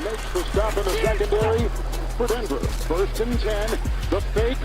makes the stop in the secondary for Denver. 1st and 10. The fake.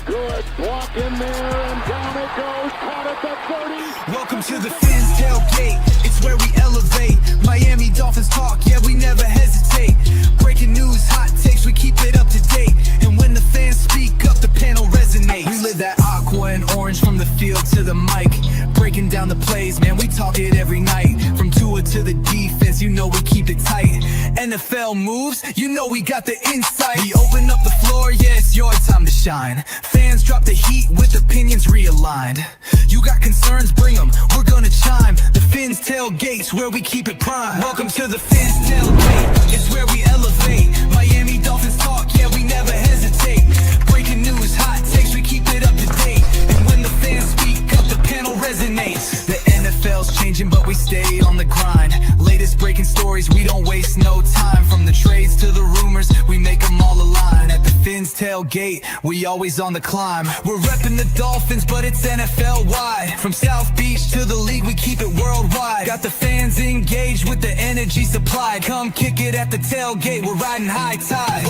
Good block in there, and down it goes. Caught at the 30. Welcome to the Fins tailgate. It's where we elevate. Miami Dolphins talk, yeah, we never hesitate. Breaking news, hot takes, we keep it up to date. And when the fans speak up, the panel resonates. We live that aqua and orange from the field to the mic. Breaking down the plays, man, we talk it every night. From Tua to the defense, you know we keep it tight. NFL moves, you know we got the insight. We open up the floor, yeah, it's your time to shine. Fans drop the heat with opinions realigned. You got concerns, bring them, we're gonna chime. The Fins tailgate's where we keep it prime. Welcome to the Fins tailgate, it's where we elevate. Miami Dolphins talk, yeah, we never hesitate. Breaking news, hot takes, we keep it up to date. And when the fans speak up, the panel resonates. The NFL's changing, but we stay on the grind. Latest breaking stories, we don't waste no time. From the trades to the rumors, we make them all align. At the Fins tailgate, we always on the climb. We're repping the Dolphins, but it's NFL-wide. From South Beach to the league, we keep it worldwide. Got the fans engaged with the energy supplied. Come kick it at the tailgate, we're riding high tide.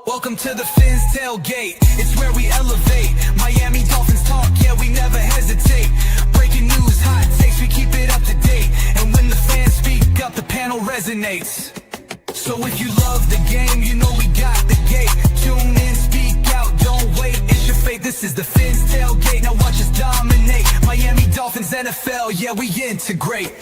Welcome to the Fins tailgate, it's where we elevate. Miami Dolphins talk, yeah, we never hesitate. Breaking news, hot takes, we keep it up to date. And when the fans speak up, the panel resonates. So if you love the game, you know we got the gate. Tune in, speak out, don't wait, it's your fate. This is the Fins tailgate, now watch us dominate. Miami Dolphins, NFL, yeah, we integrate.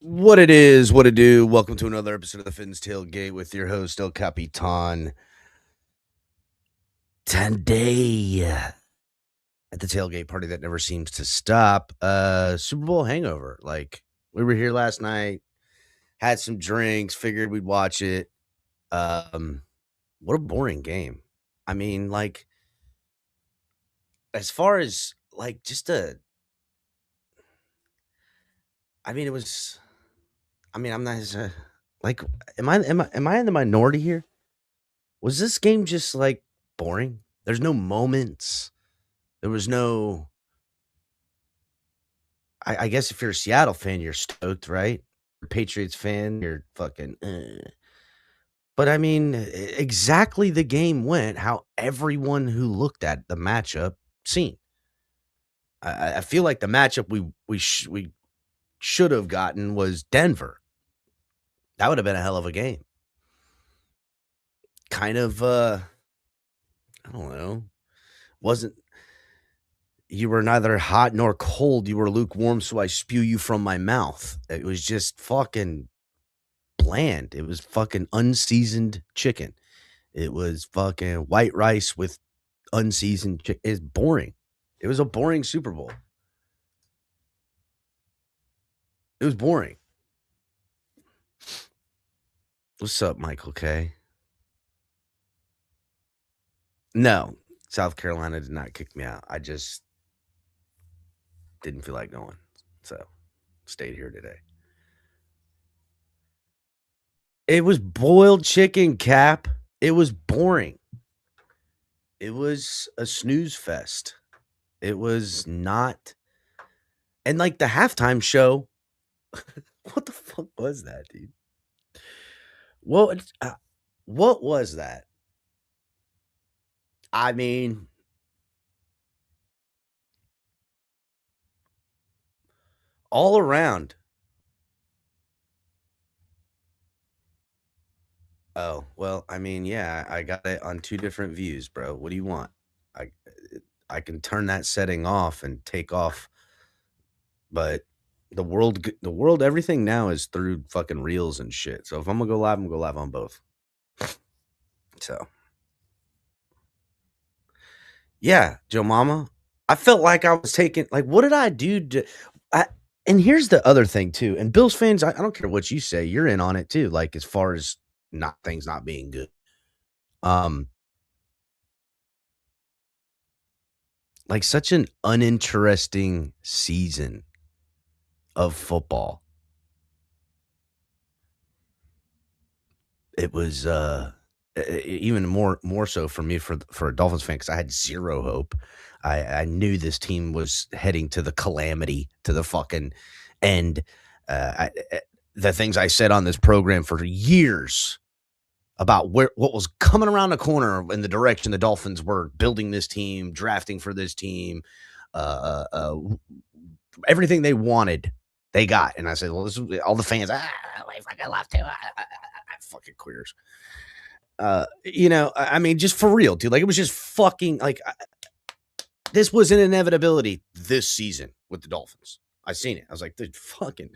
What it is, what it do. Welcome to another episode of the Fins Tailgate with your host, El Capitan. Today, at the tailgate party that never seems to stop, Super Bowl hangover. Like, we were here last night, had some drinks, figured we'd watch it. What a boring game. I mean, like, as far as, like, just it was... I'm not like, am I in the minority here? Was this game just like boring? There's no moments. There was no. I guess if you're a Seattle fan, you're stoked, right? Patriots fan, you're fucking. But I mean, exactly the game went how everyone who looked at the matchup seen. I feel like the matchup we should have gotten was Denver. That would have been a hell of a game. Kind of, I don't know. You were neither hot nor cold. You were lukewarm, so I spew you from my mouth. It was just fucking bland. It was fucking unseasoned chicken. It was fucking white rice with unseasoned chicken. It's boring. It was a boring Super Bowl. It was boring. What's up, Michael K? No, South Carolina did not kick me out. I just didn't feel like going. So, stayed here today. It was boiled chicken, Cap. It was boring. It was a snooze fest. It was not, and like the halftime show, what the fuck was that, dude? What what was that? I mean, all around. Oh, well, I mean, yeah, I got it on 2 different views, bro. What do you want? I I can turn that setting off and take off, but the world, everything now is through fucking reels and shit. So if I'm gonna go live, I'm gonna go live on both. So, yeah, Joe Mama, I felt like I was taking like, what did I do to I and here's the other thing too, and Bills fans, I don't care what you say, you're in on it too, like, as far as not things not being good. Um, like, such an uninteresting season of football. It was, even more so for me for a Dolphins fan because I had 0 hope. I knew this team was heading to the calamity, to the fucking end. The things I said on this program for years about what was coming around the corner in the direction the Dolphins were building this team, drafting for this team, everything they wanted, they got. And I said, well, this is all the fans. I fucking love to. Fucking queers. I mean, just for real, dude. Like, it was just fucking like this was an inevitability this season with the Dolphins. I seen it. I was like, dude, fucking,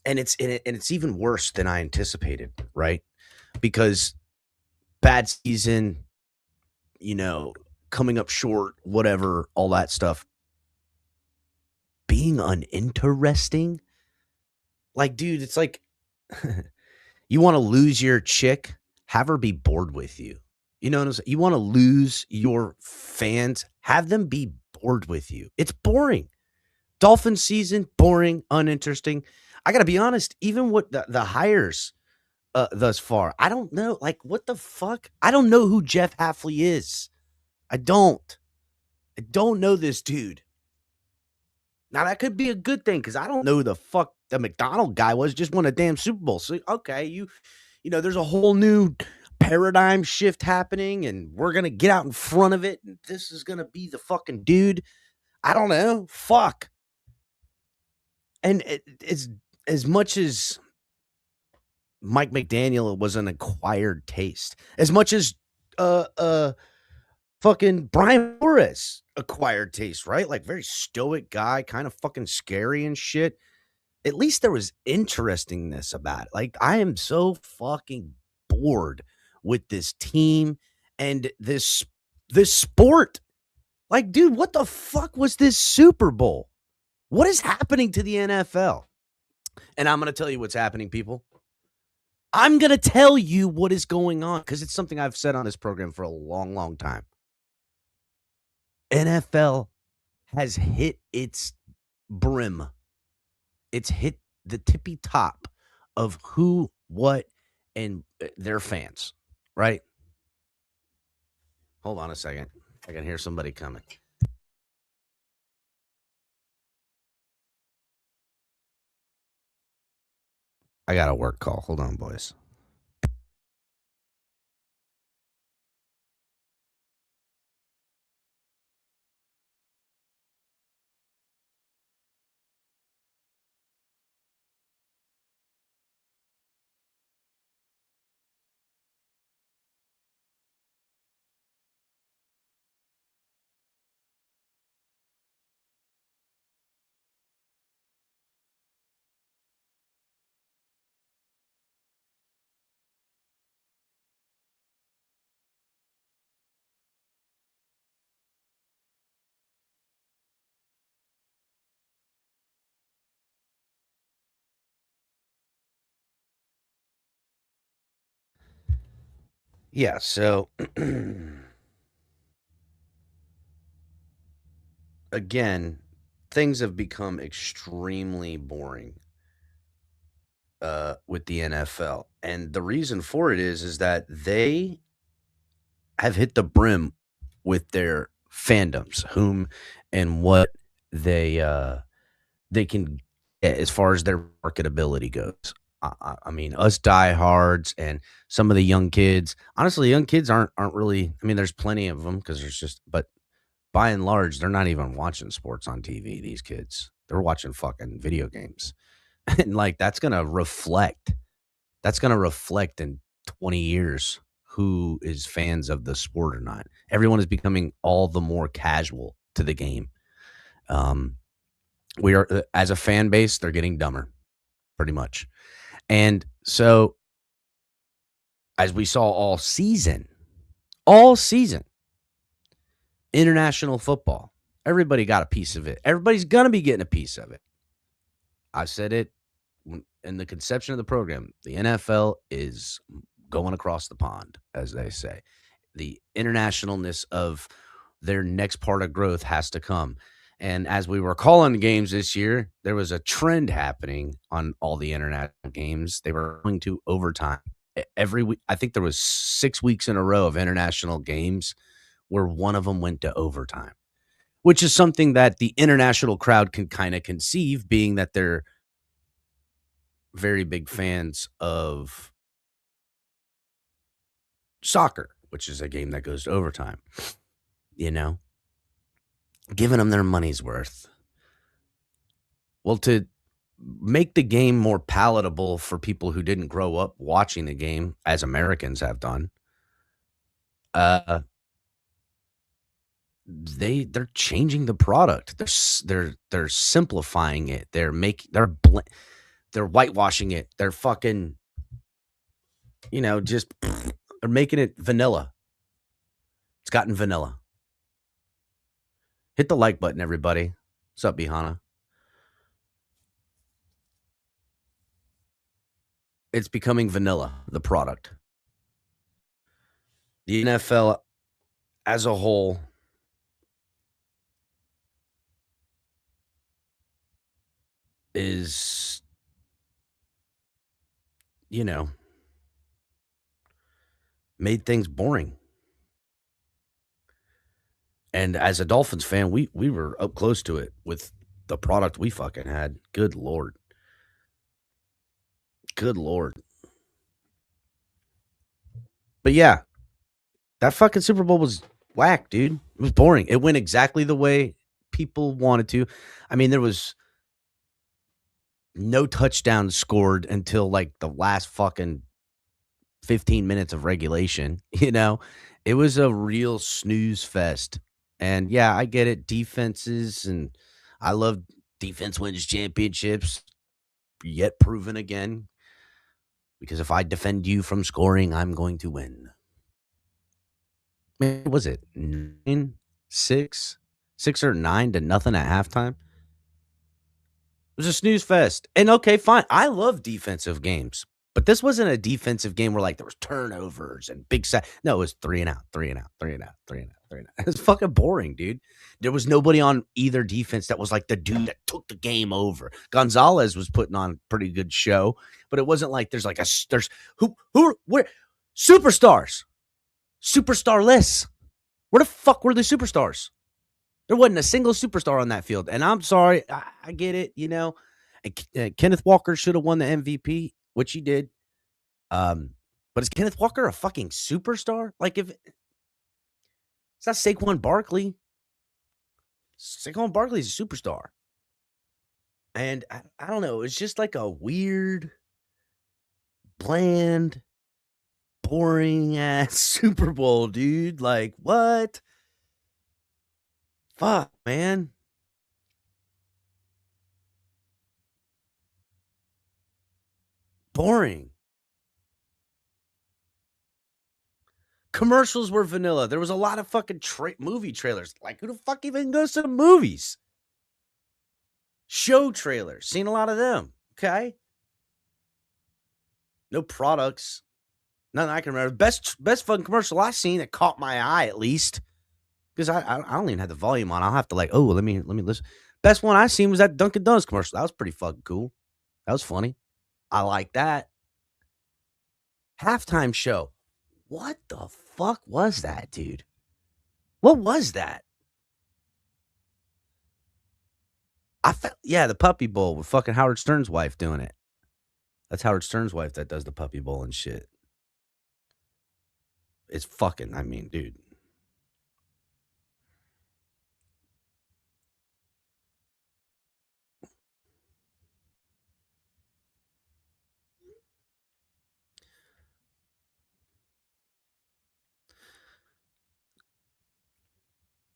and it's even worse than I anticipated, right? Because bad season, coming up short, whatever, all that stuff, being uninteresting. Like, dude, it's like you want to lose your chick, have her be bored with you. You know what I'm saying? You want to lose your fans, have them be bored with you. It's boring. Dolphin season, boring, uninteresting. I got to be honest, even with the hires thus far, I don't know. Like, what the fuck? I don't know who Jeff Hafley is. I don't. I don't know this dude. Now, that could be a good thing because I don't know who the fuck the McDonald guy was, just won a damn Super Bowl. So, okay, there's a whole new paradigm shift happening and we're going to get out in front of it. And this is going to be the fucking dude. I don't know. Fuck. And it's as much as Mike McDaniel was an acquired taste, as much as fucking Brian Flores acquired taste, right? Like, very stoic guy, kind of fucking scary and shit. At least there was interestingness about it. Like, I am so fucking bored with this team and this sport. Like, dude, what the fuck was this Super Bowl? What is happening to the NFL? And I'm going to tell you what's happening, people. I'm going to tell you what is going on because it's something I've said on this program for a long, long time. NFL has hit its brim. It's hit the tippy top of who, what, and their fans, right? Hold on a second. I can hear somebody coming. I got a work call. Hold on, boys. Yeah, so again, things have become extremely boring with the NFL. And the reason for it is that they have hit the brim with their fandoms, whom and what they they can get as far as their marketability goes. I mean, us diehards and some of the young kids. Honestly, young kids aren't really. I mean, there's plenty of them because there's just, but by and large, they're not even watching sports on TV. These kids, they're watching fucking video games, and like That's gonna reflect in 20 years who is fans of the sport or not. Everyone is becoming all the more casual to the game. Um, we are as a fan base, they're getting dumber, pretty much. And so, as we saw all season, international football, everybody got a piece of it. Everybody's going to be getting a piece of it. I said it in the conception of the program. The NFL is going across the pond, as they say. The internationalness of their next part of growth has to come. And as we were calling the games this year, there was a trend happening on all the international games. They were going to overtime every week. I think there was 6 weeks in a row of international games where one of them went to overtime, which is something that the international crowd can kind of conceive, being that they're very big fans of soccer, which is a game that goes to overtime, giving them their money's worth. Well, to make the game more palatable for people who didn't grow up watching the game, as Americans have done, they're changing the product. They're simplifying it. They're whitewashing it. They're fucking, just they're making it vanilla. It's gotten vanilla. Hit the like button, everybody. What's up, Bihana? It's becoming vanilla, the product. The NFL as a whole is, made things boring. And as a Dolphins fan, we were up close to it with the product we fucking had. Good Lord. Good Lord. But yeah, that fucking Super Bowl was whack, dude. It was boring. It went exactly the way people wanted to. I mean, there was no touchdowns scored until like the last fucking 15 minutes of regulation. It was a real snooze fest. And yeah, I get it. Defenses, and I love defense wins championships, yet proven again. Because if I defend you from scoring, I'm going to win. Man, what was it 6 or 9 to nothing at halftime? It was a snooze fest. And okay, fine. I love defensive games. But this wasn't a defensive game where like there was turnovers and big sack. No, it was 3 and out, 3 and out, 3 and out, 3 and out, 3 and out. It's fucking boring, dude. There was nobody on either defense that was like the dude that took the game over. Gonzalez was putting on a pretty good show, but it wasn't like there's where superstars, superstarless. Where the fuck were the superstars? There wasn't a single superstar on that field. And I'm sorry, I get it, And Kenneth Walker should have won the MVP, which he did. But is Kenneth Walker a fucking superstar? Like, if it's not Saquon Barkley. Saquon Barkley's a superstar. And I don't know. It's just like a weird, bland, boring ass Super Bowl, dude. Like, what? Fuck, man. Boring. Commercials were vanilla. There was a lot of fucking movie trailers. Like, who the fuck even goes to the movies? Show trailers. Seen a lot of them. Okay. No products. Nothing I can remember. Best fucking commercial I seen that caught my eye, at least. Because I don't even have the volume on. I'll have to let me listen. Best one I seen was that Dunkin' Donuts commercial. That was pretty fucking cool. That was funny. I like that. Halftime show. What the fuck was that, dude? What was that? I felt the Puppy Bowl with fucking Howard Stern's wife doing it. That's Howard Stern's wife that does the Puppy Bowl and shit. It's fucking, I mean, dude.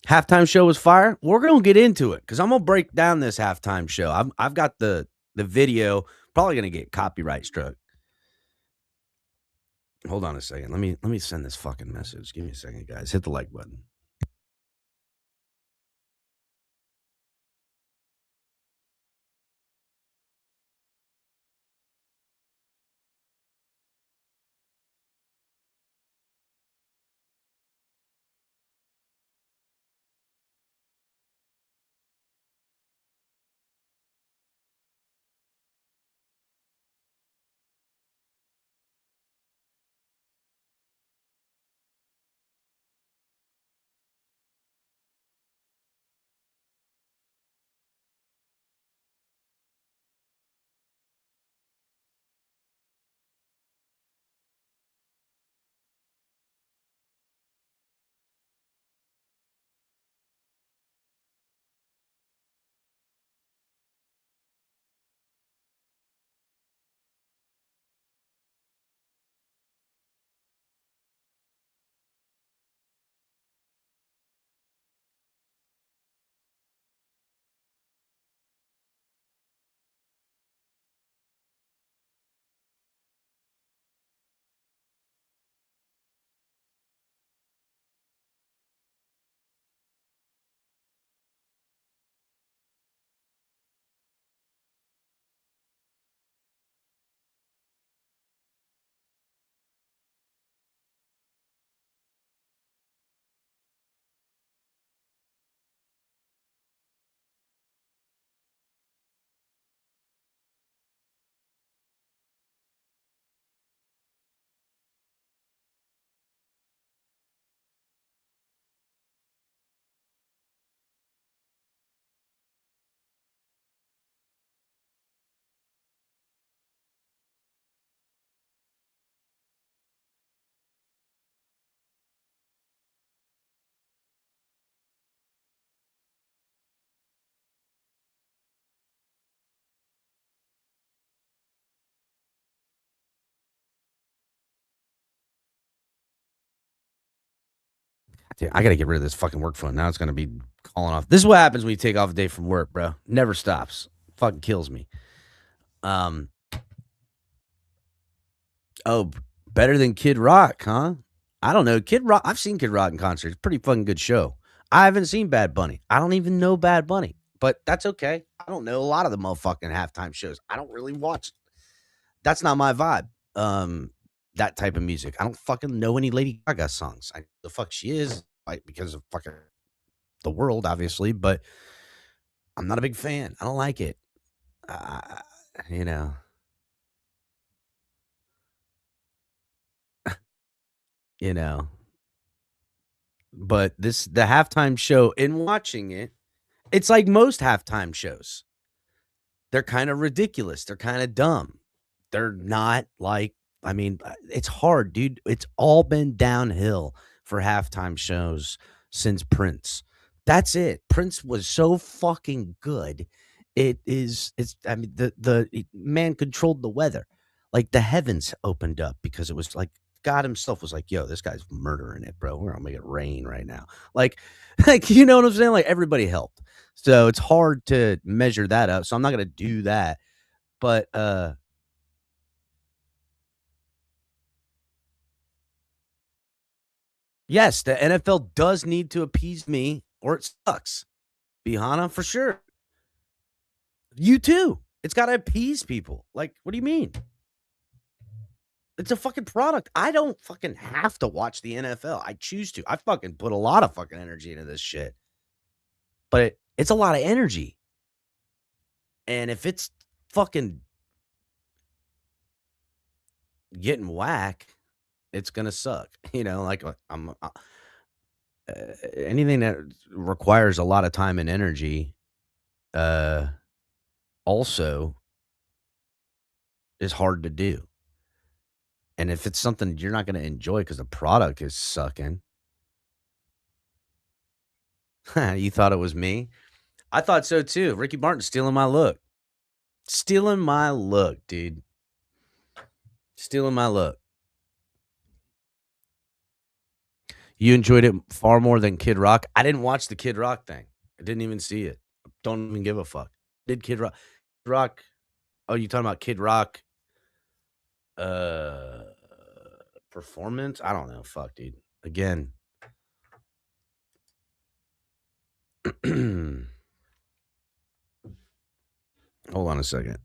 Halftime show was fire. We're gonna get into it because I'm gonna break down this halftime show. I've got the video. Probably gonna get copyright struck. Hold on a second. Let me send this fucking message. Give me a second, guys. Hit the like button. Dude, I gotta get rid of this fucking work phone. Now it's gonna be calling off. This is what happens when you take off a day from work, bro. Never stops. Fucking kills me. Um. Oh, better than Kid Rock, huh? I don't know. Kid Rock. I've seen Kid Rock in concert. It's a pretty fucking good show. I haven't seen Bad Bunny. I don't even know Bad Bunny, but that's okay. I don't know a lot of the motherfucking halftime shows. I don't really watch. That's not my vibe. That type of music. I don't fucking know any Lady Gaga songs. I know the fuck she is, like, because of fucking the world, obviously, but I'm not a big fan. I don't like it. Uh, you know, you know. But the halftime show, in watching it, it's like most halftime shows. They're kind of ridiculous. They're kind of dumb. They're not like, I mean, it's hard, dude. It's all been downhill for halftime shows since Prince. That's it. Prince was so fucking good. I mean, man controlled the weather. Like the heavens opened up because it was like God himself was like, yo, this guy's murdering it, bro. We're gonna make it rain right now. Like, like, you know what I'm saying? Like everybody helped. So it's hard to measure that up. So I'm not gonna do that. But yes, the NFL does need to appease me or it sucks. Bihana for sure. You too. It's got to appease people. Like, what do you mean? It's a fucking product. I don't fucking have to watch the NFL. I choose to. I fucking put a lot of fucking energy into this shit. But it's a lot of energy. And if it's fucking getting whack, it's going to suck. You know, like anything that requires a lot of time and energy, uh, also is hard to do. And if it's something you're not gonna enjoy because the product is sucking, you thought it was me? I thought so too. Ricky Martin stealing my look. Stealing my look, dude. Stealing my look. You enjoyed it far more than Kid Rock? I didn't watch the Kid Rock thing. I didn't even see it. Don't even give a fuck. Did Kid Rock oh, you talking about Kid Rock, uh, performance? I don't know. Fuck, dude. Again. Hold on a second.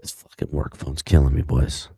This fucking work phone's killing me, boys.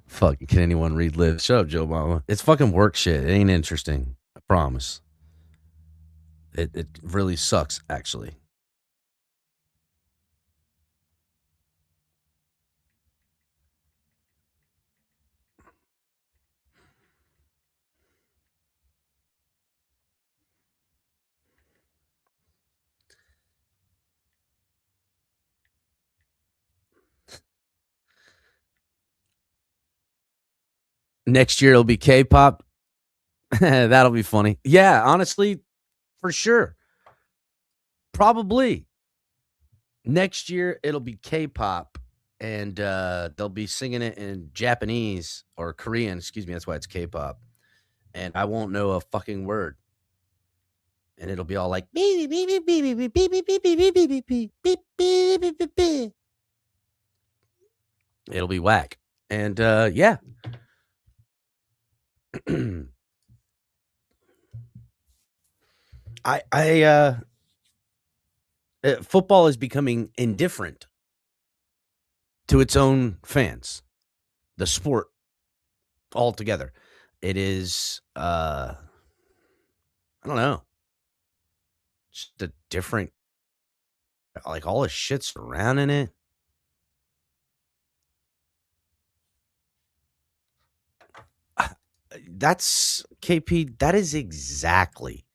Fuck, can anyone read lips? Shut up, Joe Mama. It's fucking work shit. It ain't interesting. I promise. It really sucks, actually. Next year it'll be K-pop. That'll be funny. Yeah, honestly, for sure. Probably. Next year it'll be K-pop and they'll be singing it in Japanese or Korean, excuse me, that's why it's K-pop. And I won't know a fucking word. And it'll be all like beep beep beep beep beep beep beep beep beep beep beep beep beep beep beep beep beep beep. It'll be whack. And yeah. I football is becoming indifferent to its own fans. The sport altogether. It is I don't know. Just a different like all the shit surrounding it. That's KP, that is exactly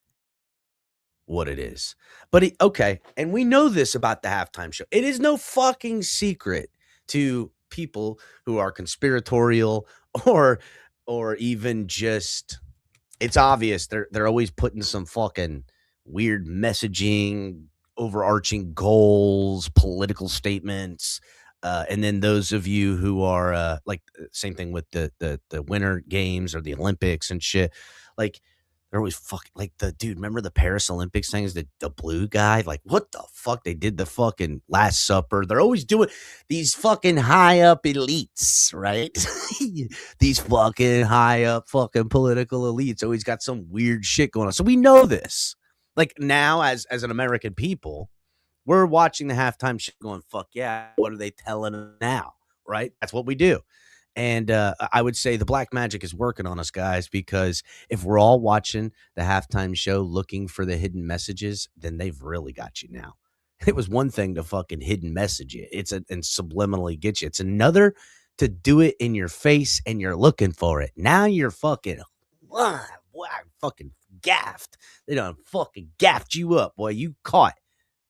what it is. But okay, and we know this about the halftime show. It is no fucking secret to people who are conspiratorial or even just it's obvious they're always putting some fucking weird messaging, overarching goals, political statements. And then those of you who are like same thing with the winter games or the Olympics and shit, like they're always fucking like the dude. Remember the Paris Olympics thing is the blue guy? Like what the fuck? They did the fucking Last Supper. They're always doing these fucking high up elites, right? These fucking high up fucking political elites always got some weird shit going on. So we know this. Like now, as an American people, we're watching the halftime shit going, fuck yeah, what are they telling us now? Right? That's what we do. And I would say the black magic is working on us, guys, because if we're all watching the halftime show looking for the hidden messages, then they've really got you now. It was one thing to fucking hidden message it. And subliminally get you. It's another to do it in your face and you're looking for it. Now you're fucking fucking gaffed. They done fucking gaffed you up, boy. You caught.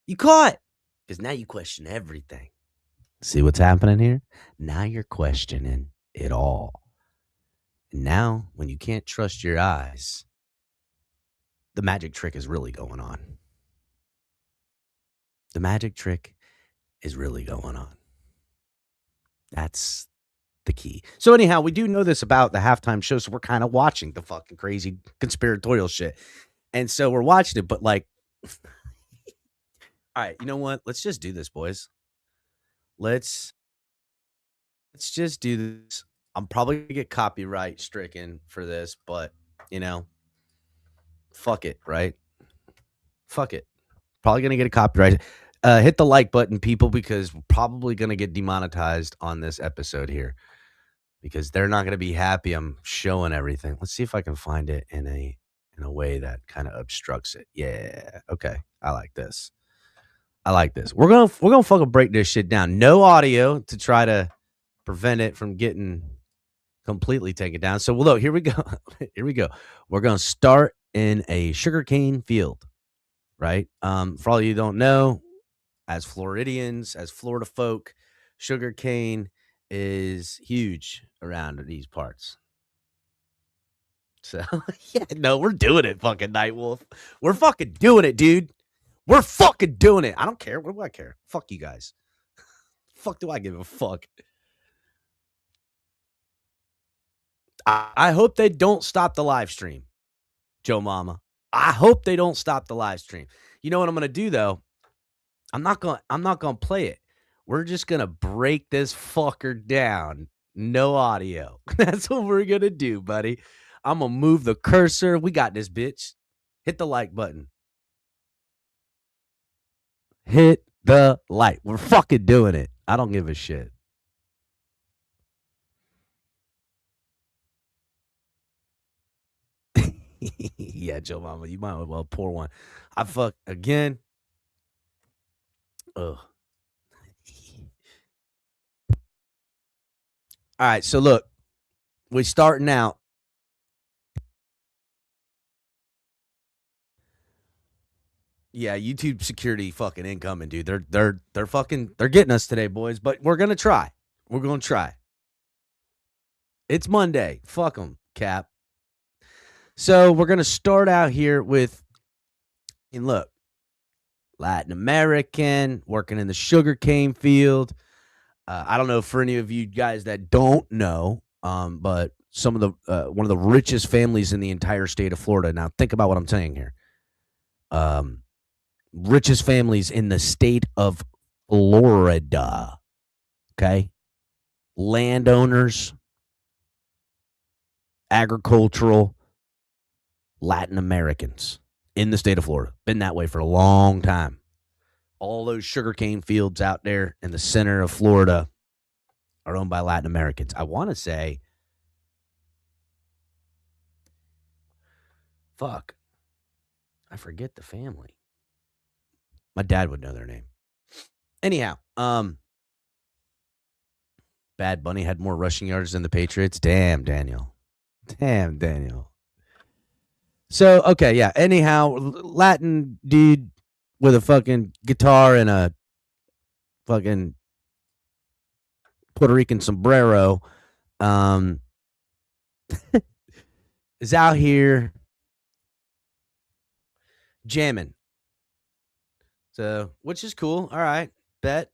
You caught. Because now you question everything. See what's happening here? Now you're questioning it all. And now, when you can't trust your eyes, the magic trick is really going on. The magic trick is really going on. That's the key. So anyhow, we do know this about the halftime show, so we're kind of watching the fucking crazy conspiratorial shit. And so we're watching it, but like, all right, you know what? Let's just do this, boys. Let's just do this. I'm probably going to get copyright stricken for this, but, you know, fuck it, right? Fuck it. Probably going to get a copyright. Hit the like button, people, because we're probably going to get demonetized on this episode here because they're not going to be happy I'm showing everything. Let's see if I can find it in a way that kind of obstructs it. Yeah. Okay. I like this. We're going to fucking break this shit down. No audio to try to prevent it from getting completely taken down. So, look, here we go. We're going to start in a sugarcane field, right? For all you don't know, as Floridians, as Florida folk, sugarcane is huge around these parts. So, yeah, no, we're doing it, fucking Nightwolf. We're fucking doing it, dude. We're fucking doing it. I don't care. What do I care? Fuck you guys. Fuck do I give a fuck? I hope they don't stop the live stream, Joe Mama. I hope they don't stop the live stream. You know what I'm gonna do though? I'm not gonna play it. We're just gonna break this fucker down. No audio. That's what we're gonna do, buddy. I'm gonna move the cursor. We got this, bitch. Hit the like button. Hit the like. We're fucking doing it. I don't give a shit. Yeah, Joe Mama, you might as well pour one. I fuck again. Ugh. All right, so look, we're starting out. Yeah, YouTube security fucking incoming, dude. They're getting us today, boys. But we're gonna try. We're gonna try. It's Monday. Fuck them, Cap. So we're gonna start out here with, and look, Latin American, working in the sugarcane field. I don't know for any of you guys that don't know, but some of the one of the richest families in the entire state of Florida. Now think about what I'm saying here. Richest families in the state of Florida. Okay, landowners, agricultural, Latin Americans in the state of Florida. Been that way for a long time. All those sugarcane fields out there in the center of Florida are owned by Latin Americans. I want to say, fuck, I forget the family. My dad would know their name. Anyhow, Bad Bunny had more rushing yards than the Patriots. Damn, Daniel. So, okay, yeah. Anyhow, Latin dude with a fucking guitar and a fucking Puerto Rican sombrero is out here jamming. So, which is cool. All right, bet.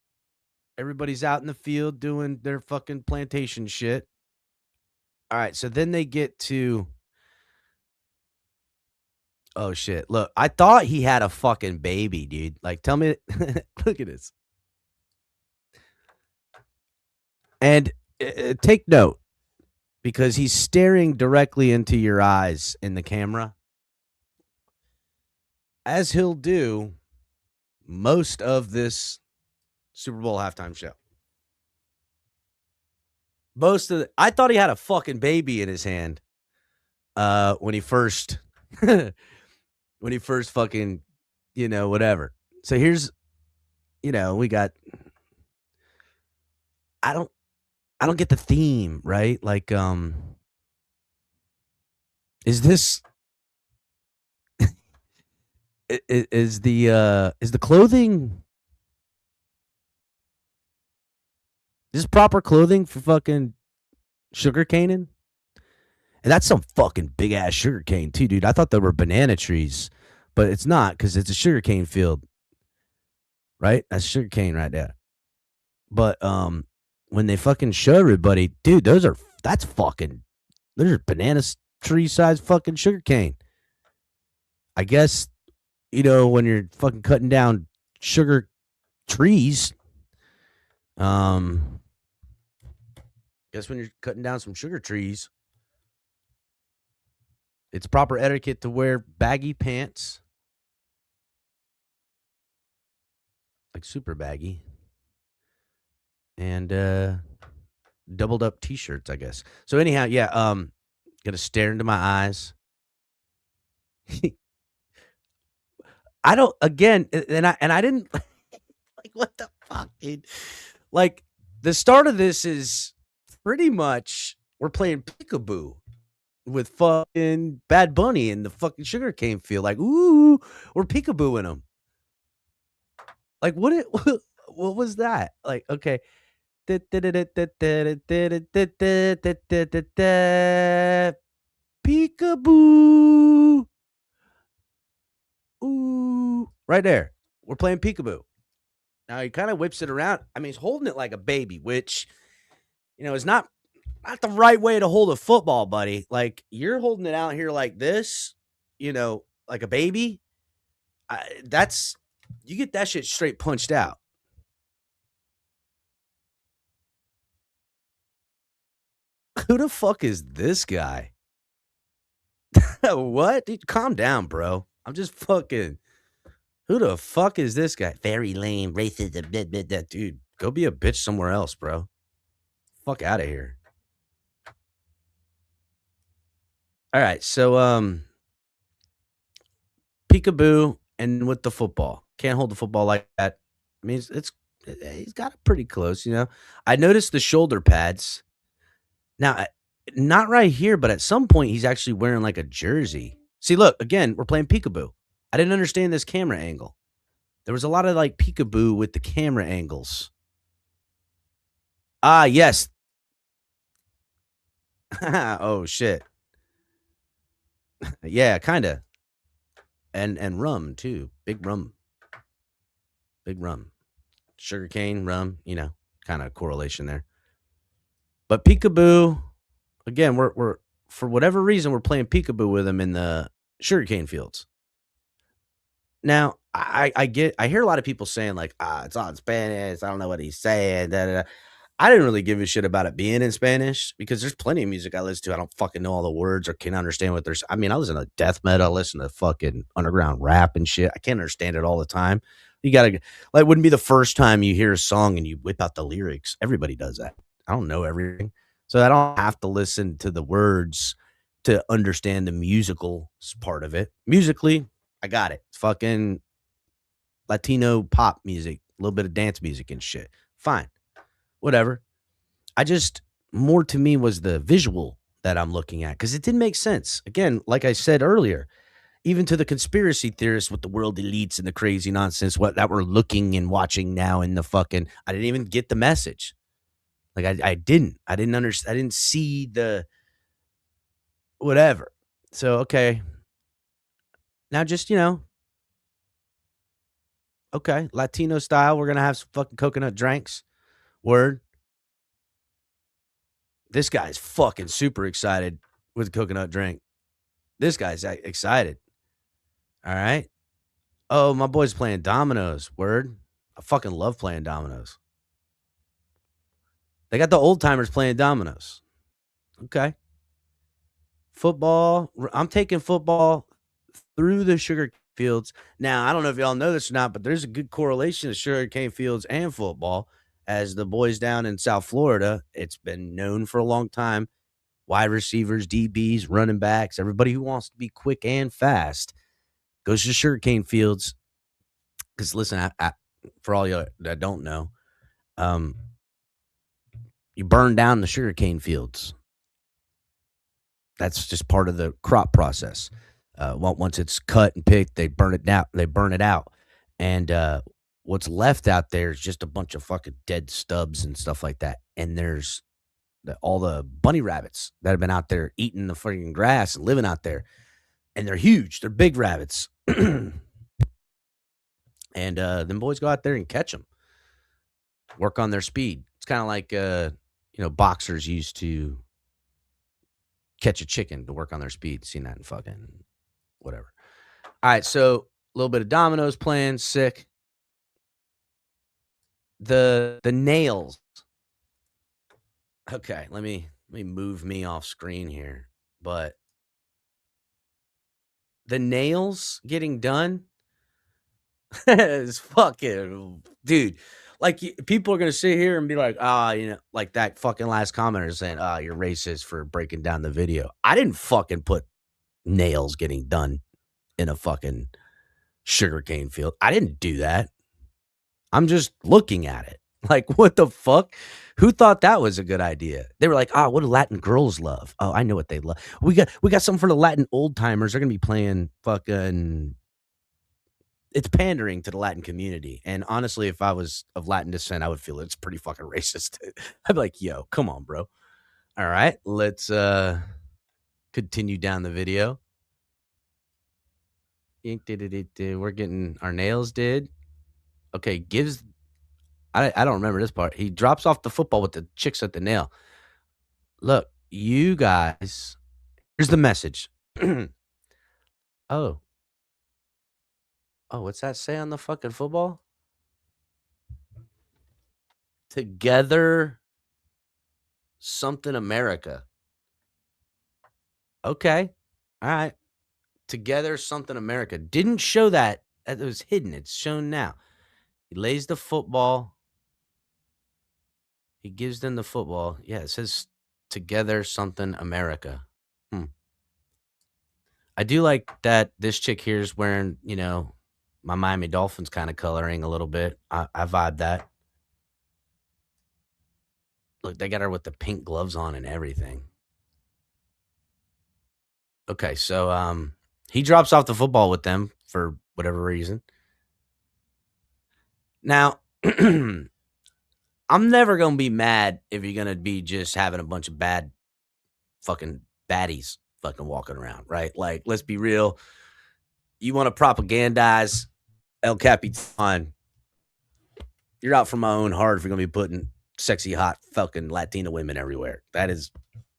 Everybody's out in the field doing their fucking plantation shit. All right, so then they get to, oh shit. Look, I thought he had a fucking baby, dude. Like, tell me, look at this. And take note, because he's staring directly into your eyes in the camera, as he'll do most of this Super Bowl halftime show. I thought he had a fucking baby in his hand when he first fucking, whatever. So here's we got I don't I don't get the theme, right? Like, is this is the clothing is this proper clothing for fucking sugar caning? And that's some fucking big ass sugar cane too, dude. I thought they were banana trees, but it's not because it's a sugar cane field, right? That's sugar cane right there. But when they fucking show everybody, dude, those are tree size fucking sugar cane. I guess when you're fucking cutting down sugar trees, guess when you're cutting down some sugar trees, it's proper etiquette to wear baggy pants, like super baggy, and doubled up t-shirts, I guess. So anyhow, yeah, gonna stare into my eyes. I don't again, and I didn't like what the fuck, dude. Like the start of this is pretty much we're playing peekaboo with fucking Bad Bunny in the fucking sugarcane field. Like, ooh, we're peekabooing them. Like, what was that? Like, okay. Peekaboo. Ooh. Right there. We're playing peekaboo. Now he kind of whips it around. I mean, he's holding it like a baby, which, is not the right way to hold a football, buddy. Like, you're holding it out here like this, like a baby. You get that shit straight punched out. Who the fuck is this guy? What? Dude, calm down, bro. I'm just fucking. Who the fuck is this guy? Very lame, racist, that dude. Go be a bitch somewhere else, bro. Fuck out of here. All right, so peekaboo and with the football. Can't hold the football like that. I mean, he's got it pretty close, I noticed the shoulder pads. Now, not right here, but at some point he's actually wearing like a jersey. See, look, again, we're playing peekaboo. I didn't understand this camera angle. There was a lot of like peekaboo with the camera angles. Ah, yes. Oh shit. Yeah, kind of. And rum too. Big rum. Big rum. Sugarcane, rum, kind of correlation there. But peekaboo, again, we're for whatever reason we're playing peekaboo with him in the sugarcane fields. Now, I hear a lot of people saying like, it's all in Spanish. I don't know what he's saying. Da, da, da. I didn't really give a shit about it being in Spanish because there's plenty of music I listen to. I don't fucking know all the words or can understand what there's. I mean, I listen to death metal, I listen to fucking underground rap and shit. I can't understand it all the time. You gotta like, it wouldn't be the first time you hear a song and you whip out the lyrics. Everybody does that. I don't know everything, so I don't have to listen to the words to understand the musical part of it. Musically, I got it. It's fucking Latino pop music, a little bit of dance music and shit. Fine. Whatever. More to me was the visual that I'm looking at because it didn't make sense. Again, like I said earlier, even to the conspiracy theorists with the world elites and the crazy nonsense that we're looking and watching now in the fucking, I didn't even get the message. Like I didn't understand. I didn't see the whatever. So, okay. Now just, okay, Latino style. We're going to have some fucking coconut drinks. Word. This guy's fucking super excited with the coconut drink. This guy's excited. All right. Oh, my boy's playing dominoes. Word. I fucking love playing dominoes. They got the old timers playing dominoes. Okay. Football. I'm taking football through the sugar fields. Now, I don't know if y'all know this or not, but there's a good correlation of sugar cane fields and football. As the boys down in South Florida, it's been known for a long time. Wide receivers, DBs, running backs, everybody who wants to be quick and fast goes to sugarcane fields. Because listen, for all you that don't know, um, you burn down the sugarcane fields. That's just part of the crop process. Once it's cut and picked, they burn it down. They burn it out, and what's left out there is just a bunch of fucking dead stubs and stuff like that. And there's all the bunny rabbits that have been out there eating the fucking grass and living out there, and they're huge. They're big rabbits, and them boys go out there and catch them, work on their speed. It's kind of like boxers used to catch a chicken to work on their speed. Seen that in fucking whatever. All right, so a little bit of dominoes playing, sick. The nails. Okay, let me move me off screen here. But the nails getting done is fucking dude. Like people are gonna sit here and be like, like that fucking last commenter saying, you're racist for breaking down the video. I didn't fucking put nails getting done in a fucking sugarcane field. I didn't do that. I'm just looking at it. Like, what the fuck? Who thought that was a good idea? They were like, what do Latin girls love? Oh, I know what they love. We got something for the Latin old timers. They're gonna be playing fucking. It's pandering to the Latin community. And honestly, if I was of Latin descent, I would feel it's pretty fucking racist. I'd be like, yo, come on, bro. All right, let's continue down the video. We're getting our nails did. Okay, I don't remember this part. He drops off the football with the chicks at the nail. Look, you guys, here's the message. Oh, what's that say on the fucking football? Together something America. Okay. All right. Together something America. Didn't show that. It was hidden. It's shown now. He lays the football. He gives them the football. Yeah, it says together something America. I do like that this chick here is wearing, my Miami Dolphins kind of coloring a little bit. I vibe that. Look, they got her with the pink gloves on and everything. Okay, so he drops off the football with them for whatever reason. Now, I'm never going to be mad if you're going to be just having a bunch of bad fucking baddies fucking walking around, right? Like, let's be real. You want to propagandize El Capitan. You're out for my own heart if you're going to be putting sexy, hot, fucking Latina women everywhere. That is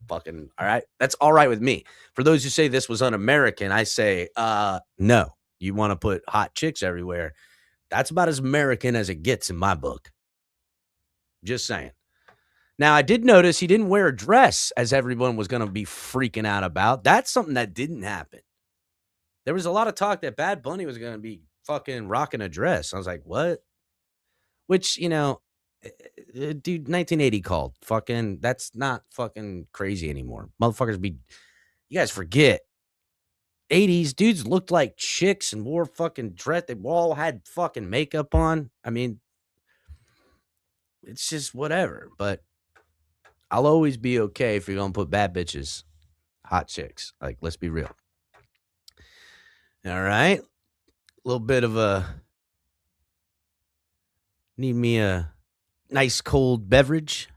fucking all right. That's all right with me. For those who say this was un-American, I say, no. You want to put hot chicks everywhere. That's about as American as it gets in my book. Just saying. Now, I did notice he didn't wear a dress as everyone was going to be freaking out about. That's something that didn't happen. There was a lot of talk that Bad Bunny was going to be fucking rocking a dress. I was like, what? Which, dude, 1980 called. Fucking, that's not fucking crazy anymore. Motherfuckers you guys forget. 80s dudes looked like chicks and wore fucking dress. They all had fucking makeup on. I mean, it's just whatever. But I'll always be okay if you're going to put bad bitches, hot chicks. Like, let's be real. All right. A little bit of need me a nice cold beverage.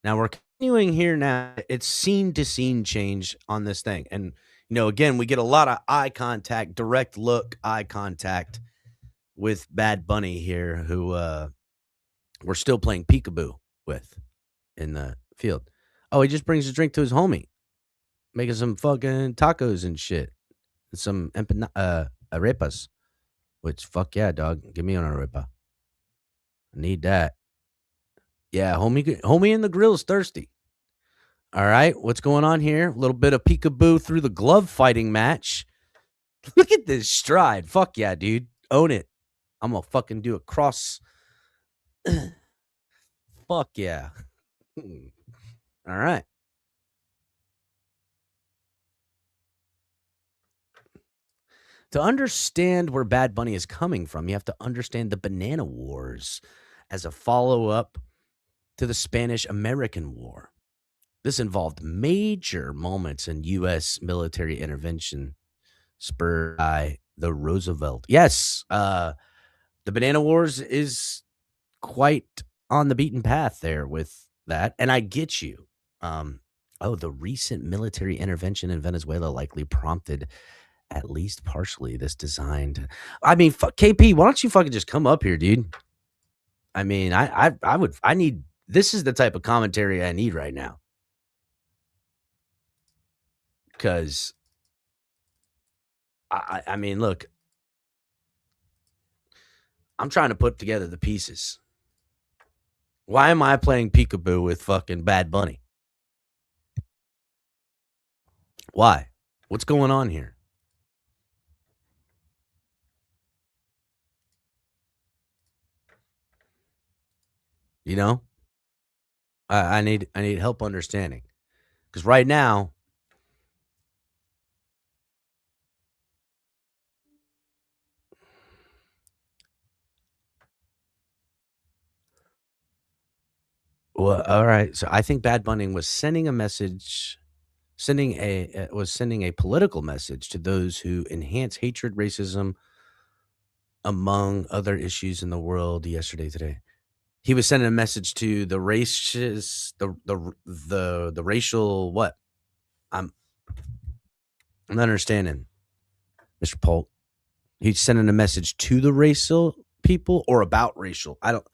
Now we're continuing here now. It's scene to scene change on this thing. And, again, we get a lot of eye contact, direct look, eye contact with Bad Bunny here, who we're still playing peekaboo with in the field. Oh, he just brings a drink to his homie, making some fucking tacos and shit. And some arepas, which, fuck yeah, dog. Give me an arepa. I need that. Yeah, homie in the grill is thirsty. All right, what's going on here? A little bit of peekaboo through the glove fighting match. Look at this stride. Fuck yeah, dude. Own it. I'm going to fucking do a cross. Fuck yeah. All right. To understand where Bad Bunny is coming from, you have to understand the Banana Wars as a follow-up to the Spanish-American War. This involved major moments in U.S. military intervention spurred by the Roosevelt. Yes, the Banana Wars is quite on the beaten path there with that, and I get you. The recent military intervention in Venezuela likely prompted at least partially this designed. I mean, KP, why don't you fucking just come up here, dude? I mean, I need. This is the type of commentary I need right now. Because I mean, look, I'm trying to put together the pieces. Why am I playing peekaboo with fucking Bad Bunny? Why? What's going on here? You know, I need help understanding because right now, well, all right. So I think Bad Bunny was sending a message, sending a political message to those who enhance hatred, racism, among other issues in the world. Yesterday, today, he was sending a message to the races, the racial what? I'm I'm not understanding, Mr. Polk. He's sending a message to the racial people or about racial. I don't.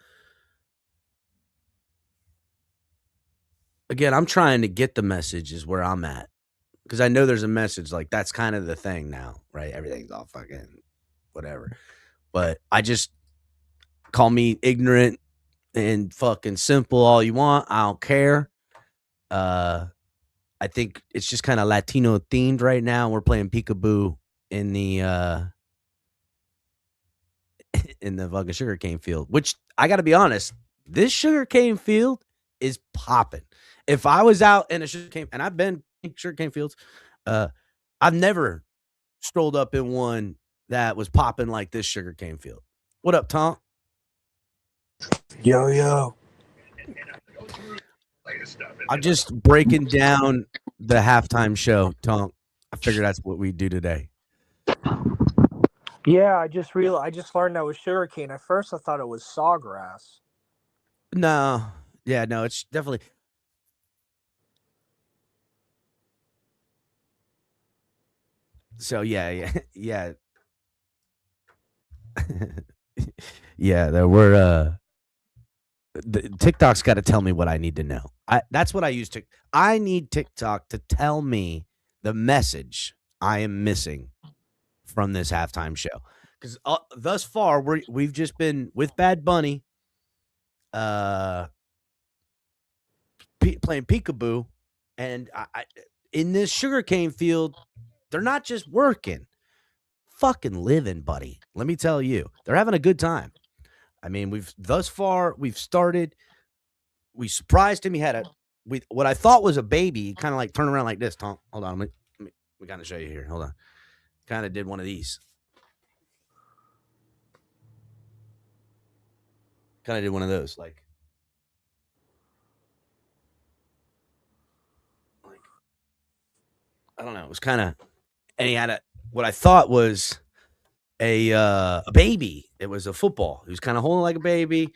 Again, I'm trying to get the message is where I'm at because I know there's a message like that's kind of the thing now, right? Everything's all fucking whatever. But I just call me ignorant and fucking simple all you want. I don't care. I think it's just kind of Latino themed right now. We're playing peekaboo in the in the fucking sugarcane field, which I got to be honest, this sugarcane field is popping. If I was out in a sugarcane, and I've been in sugarcane fields, I've never strolled up in one that was popping like this sugarcane field. What up, Tom? Yo. I'm just breaking down the halftime show, Tom. I figured that's what we do today. Yeah, I just learned that was sugarcane. At first, I thought it was sawgrass. No, yeah, no, it's definitely. So yeah. Yeah, there were TikTok's got to tell me what I need to know. That's what I use to. I need TikTok to tell me the message I am missing from this halftime show because thus far we've just been with Bad Bunny, playing peekaboo, and I in this sugarcane field, they're not just working, fucking living, buddy. Let me tell you, they're having a good time. I mean, we've started. We surprised him. He had what I thought was a baby, kind of like turn around like this. Tom, hold on, we gotta show you here. Hold on, kind of did one of these. Kind of did one of those, like I don't know. It was kind of, and he had what I thought was a baby. It was a football. He was kind of holding like a baby.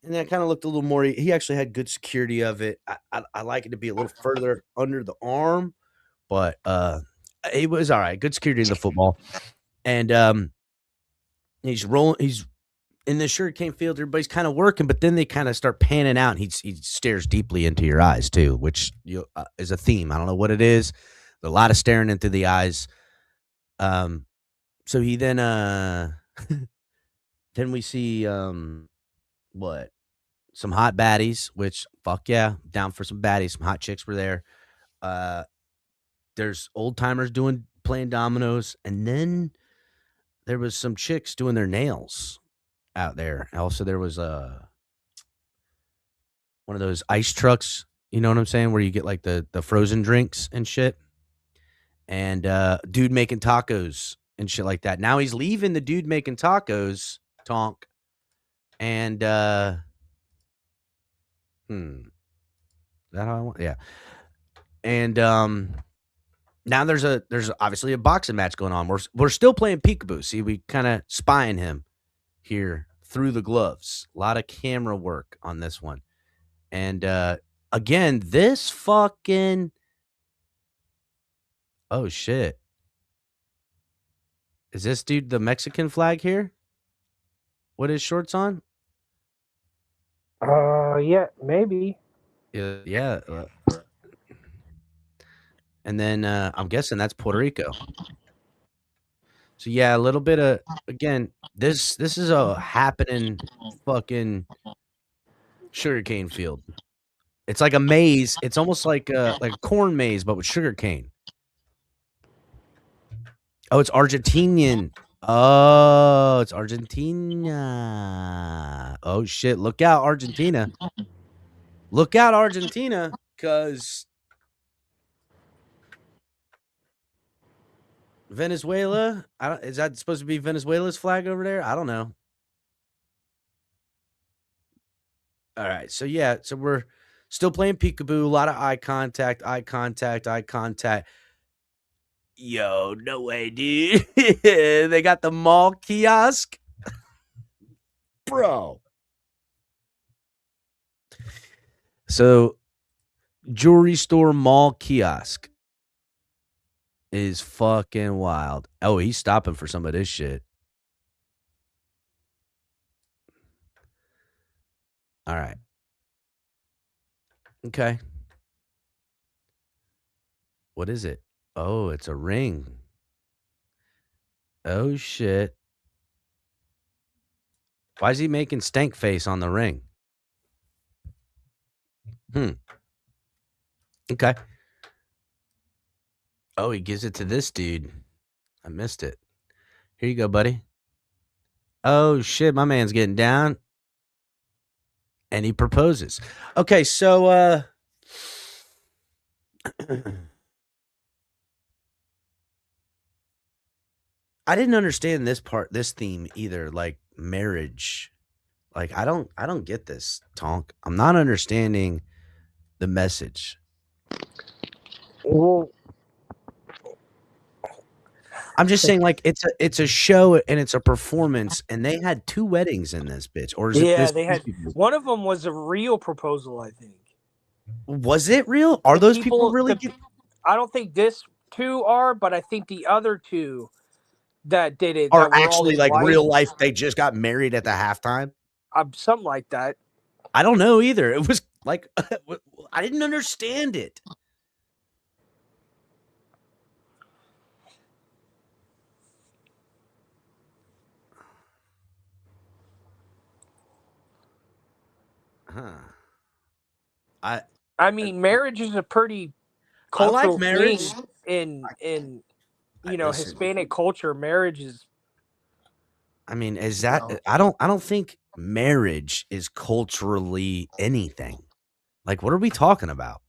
And that kind of looked a little more. He actually had good security of it. I like it to be a little further under the arm, but it was all right. Good security in the football, and he's rolling. He's in the sugarcane field. Everybody's kind of working, but then they kind of start panning out. And he stares deeply into your eyes too, which is a theme. I don't know what it is. There's a lot of staring into the eyes. So he then then we see what? Some hot baddies, which fuck yeah, down for some baddies. Some hot chicks were there. There's old timers playing dominoes, and then there was some chicks doing their nails out there. Also, there was one of those ice trucks. You know what I'm saying? Where you get like the frozen drinks and shit. And dude making tacos and shit like that. Now he's leaving the dude making tacos, Tonk, and that how I want? Yeah, and now there's obviously a boxing match going on. We're still playing peekaboo. See, we kind of spying him here through the gloves. A lot of camera work on this one, and again, this fucking oh shit, is this dude the Mexican flag here? What his shorts on? Yeah, maybe. Yeah. And then I'm guessing that's Puerto Rico. So yeah, a little bit of again. This is a happening fucking sugarcane field. It's like a maze. It's almost like a corn maze, but with sugarcane. Oh, it's Argentinian. Oh, it's Argentina. Oh shit! Look out, Argentina! Look out, Argentina, because Venezuela. Is that supposed to be Venezuela's flag over there? I don't know. All right, so yeah, so we're still playing peekaboo. A lot of eye contact, eye contact, eye contact. Yo, no way, dude. They got the mall kiosk. Bro. So, jewelry store mall kiosk is fucking wild. Oh, he's stopping for some of this shit. All right. Okay. What is it? Oh, it's a ring. Oh, shit. Why is he making stank face on the ring? Okay. Oh, he gives it to this dude. I missed it. Here you go, buddy. Oh, shit. My man's getting down. And he proposes. Okay, so I didn't understand this theme either, like marriage. Like I don't get this, Tonk. I'm not understanding the message. Well, I'm just saying, like it's a show and it's a performance, and they had 2 weddings in this bitch, or is it yeah, this? they had one of them was a real proposal, I think. Was it real? Are those people really? I don't think this 2 are, but I think the other 2 that did it Are that were actually all like white, real life? They just got married at the halftime. Something like that. I don't know either. It was like I didn't understand it. Huh. I mean, marriage is a pretty cultural marriage. thing in listen. Hispanic culture. Marriage is. I mean, is that I don't think marriage is culturally anything. Like, what are we talking about?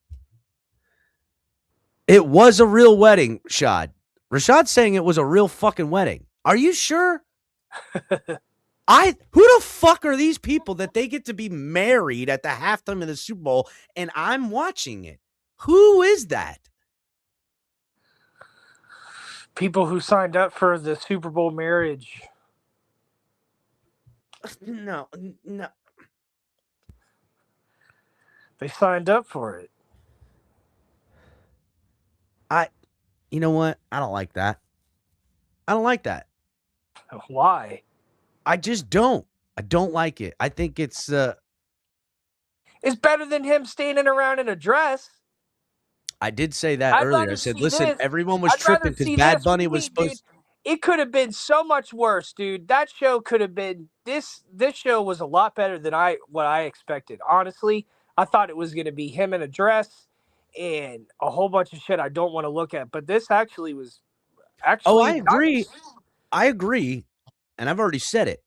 It was a real wedding, Shad. Rashad's saying it was a real fucking wedding. Are you sure? Who the fuck are these people that they get to be married at the halftime of the Super Bowl and I'm watching it? Who is that? People who signed up for the Super Bowl marriage. No. They signed up for it. You know what? I don't like that. I don't like that. Why? I just don't. I don't like it. I think it's It's better than him standing around in a dress. I did say that earlier. I said, listen, everyone was tripping because Bad Bunny was supposed. It could have been so much worse, dude. That show could have been this show was a lot better than what I expected. Honestly, I thought it was going to be him in a dress and a whole bunch of shit I don't want to look at. But this actually was Oh, I agree. Nice. I agree, and I've already said it.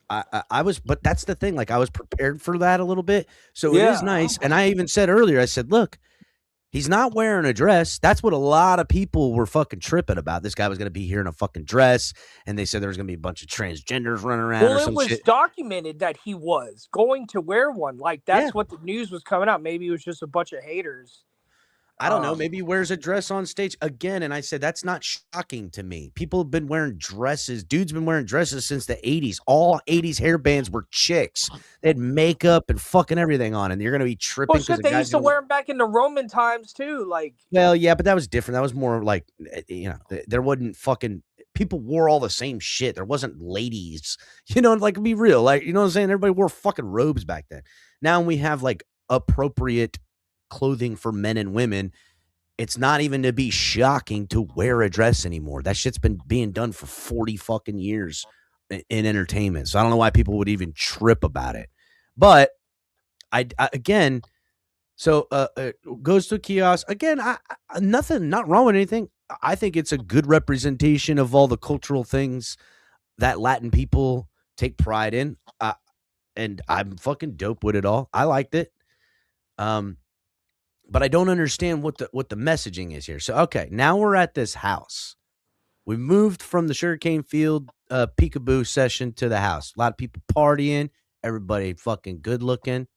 I was, but that's the thing. Like I was prepared for that a little bit, so it is nice. And I even said earlier, I said, look, He's not wearing a dress. That's what a lot of people were fucking tripping about. This guy was going to be here in a fucking dress, and they said there was going to be a bunch of transgenders running around Well, or it some was shit. documented that he was going to wear one. Like, that's Yeah. what the news was coming out. Maybe it was just a bunch of haters. I don't know. Maybe he wears a dress on stage again. And I said, that's not shocking to me. People have been wearing dresses. Dudes been wearing dresses since the 80s. All 80s hair bands were chicks. They had makeup and fucking everything on. And you're going to be tripping Well, because shit, they used to wear them back in the Roman times too. Like, well, yeah, but that was different. That was more like, there wasn't fucking people wore all the same shit. There wasn't ladies, like be real. Like, you know what I'm saying? Everybody wore fucking robes back then. Now we have like appropriate clothing for men and women. It's not even to be shocking to wear a dress anymore. That shit's been being done for 40 fucking years in entertainment. So I don't know why people would even trip about it. But I again, so goes to a kiosk again. Nothing, not wrong with anything. I think it's a good representation of all the cultural things that Latin people take pride in. And I'm fucking dope with it all. I liked it. But I don't understand what the messaging is here. So, okay, now we're at this house. We moved from the sugarcane field peekaboo session to the house. A lot of people partying, everybody fucking good looking.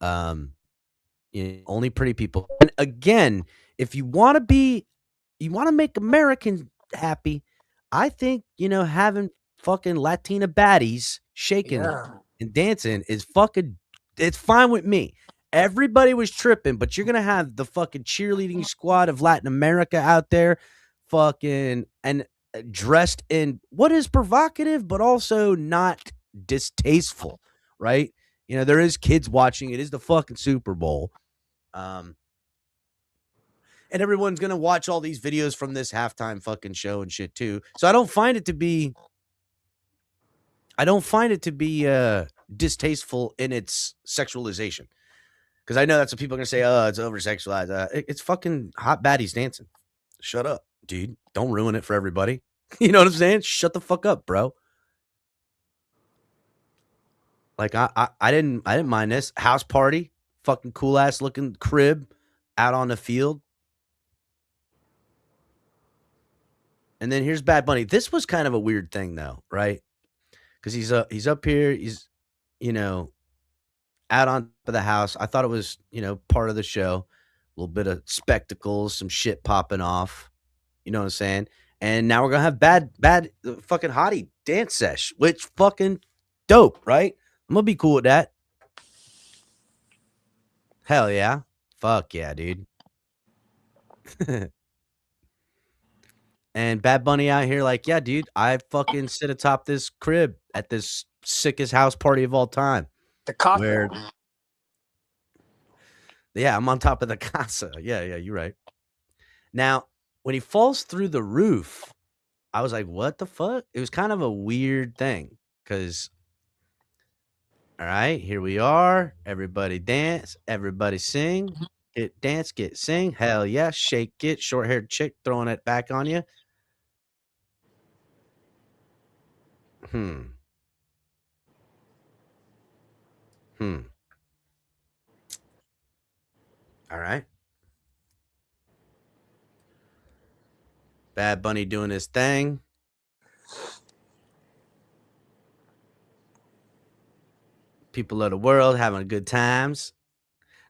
Only pretty people. And again, if you want to make Americans happy, I think, having fucking Latina baddies shaking and dancing is fucking, it's fine with me. Everybody was tripping, but you're going to have the fucking cheerleading squad of Latin America out there fucking and dressed in what is provocative, but also not distasteful, right? There is kids watching. It is the fucking Super Bowl. And everyone's going to watch all these videos from this halftime fucking show and shit too. So I don't find it to be distasteful in its sexualization. Because I know that's what people are going to say, oh, it's over-sexualized. It's fucking hot baddies dancing. Shut up, dude. Don't ruin it for everybody. You know what I'm saying? Shut the fuck up, bro. Like, I didn't mind this. House party. Fucking cool-ass looking crib out on the field. And then here's Bad Bunny. This was kind of a weird thing, though, right? Because he's up here. He's, out on the house. I thought it was, part of the show. A little bit of spectacles, some shit popping off. You know what I'm saying? And now we're going to have bad fucking hottie dance sesh, which fucking dope, right? I'm going to be cool with that. Hell yeah. Fuck yeah, dude. And Bad Bunny out here like, yeah, dude, I fucking sit atop this crib at this sickest house party of all time. The casa. Yeah, I'm on top of the casa. Yeah, you're right. Now, when he falls through the roof, I was like, what the fuck? It was kind of a weird thing because, all right, here we are. Everybody dance. Everybody sing. Get dance, get sing. Hell yeah. Shake it. Short-haired chick throwing it back on you. All right. Bad Bunny doing his thing. People of the world having good times.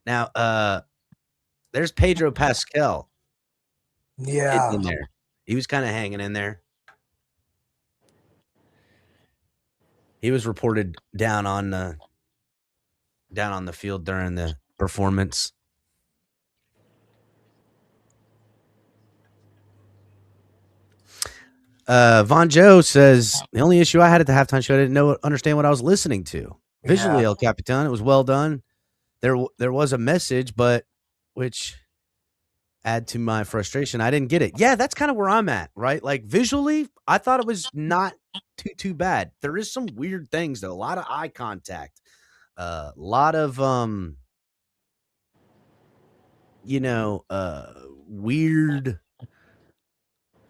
Now, there's Pedro Pascal. Yeah. In there. He was kind of hanging in there. He was reported down on the field during the performance. Von Joe says the only issue I had at the halftime show, I didn't understand what I was listening to. Visually, El Capitan, it was well done. There was a message, but which add to my frustration, I didn't get it. Yeah, that's kind of where I'm at, right? Like visually, I thought it was not too bad. There is some weird things though. A lot of eye contact, a lot of weird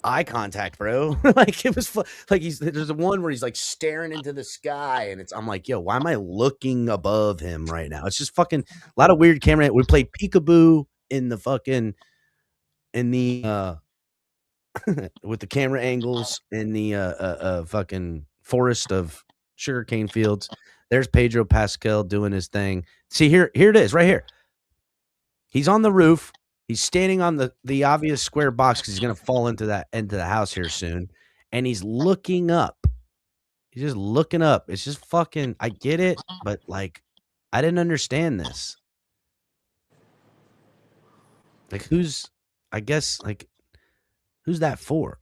eye contact, bro. Like it was like there's a one where he's like staring into the sky, and I'm like, yo, why am I looking above him right now? It's just fucking a lot of weird camera. We played peekaboo in the fucking in the with the camera angles in the fucking forest of sugarcane fields. There's Pedro Pascal doing his thing. See here it is right here. He's on the roof. He's standing on the obvious square box because he's gonna fall into the house here soon, and he's looking up. He's just looking up. It's just fucking. I get it, but like, I didn't understand this. Like, I guess, like, who's that for?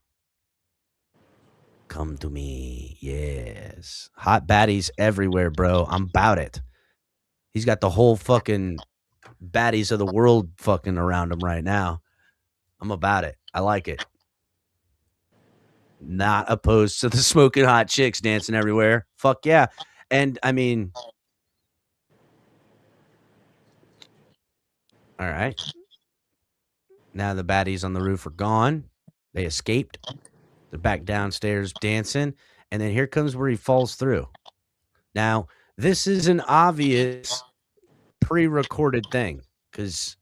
Come to me. Yes. Hot baddies everywhere, bro. I'm about it. He's got the whole fucking baddies of the world fucking around him right now. I'm about it. I like it. Not opposed to the smoking hot chicks dancing everywhere. Fuck yeah. And I mean, all right. Now the baddies on the roof are gone. They escaped. They're back downstairs dancing. And then here comes where he falls through. Now, this is an obvious pre-recorded thing because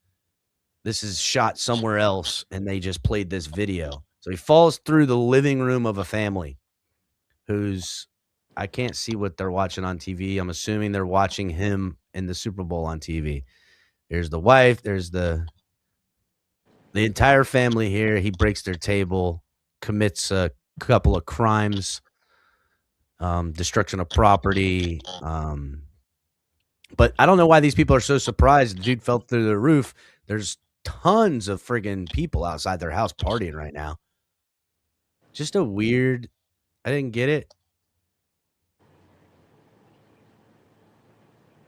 this is shot somewhere else and they just played this video. So he falls through the living room of a family who's, I can't see what they're watching on TV. I'm assuming they're watching him in the Super Bowl on TV. There's the wife. There's the entire family here. He breaks their table, commits a couple of crimes, destruction of property. But I don't know why these people are so surprised. The dude fell through the roof. There's tons of friggin' people outside their house partying right now. Just a weird. I didn't get it.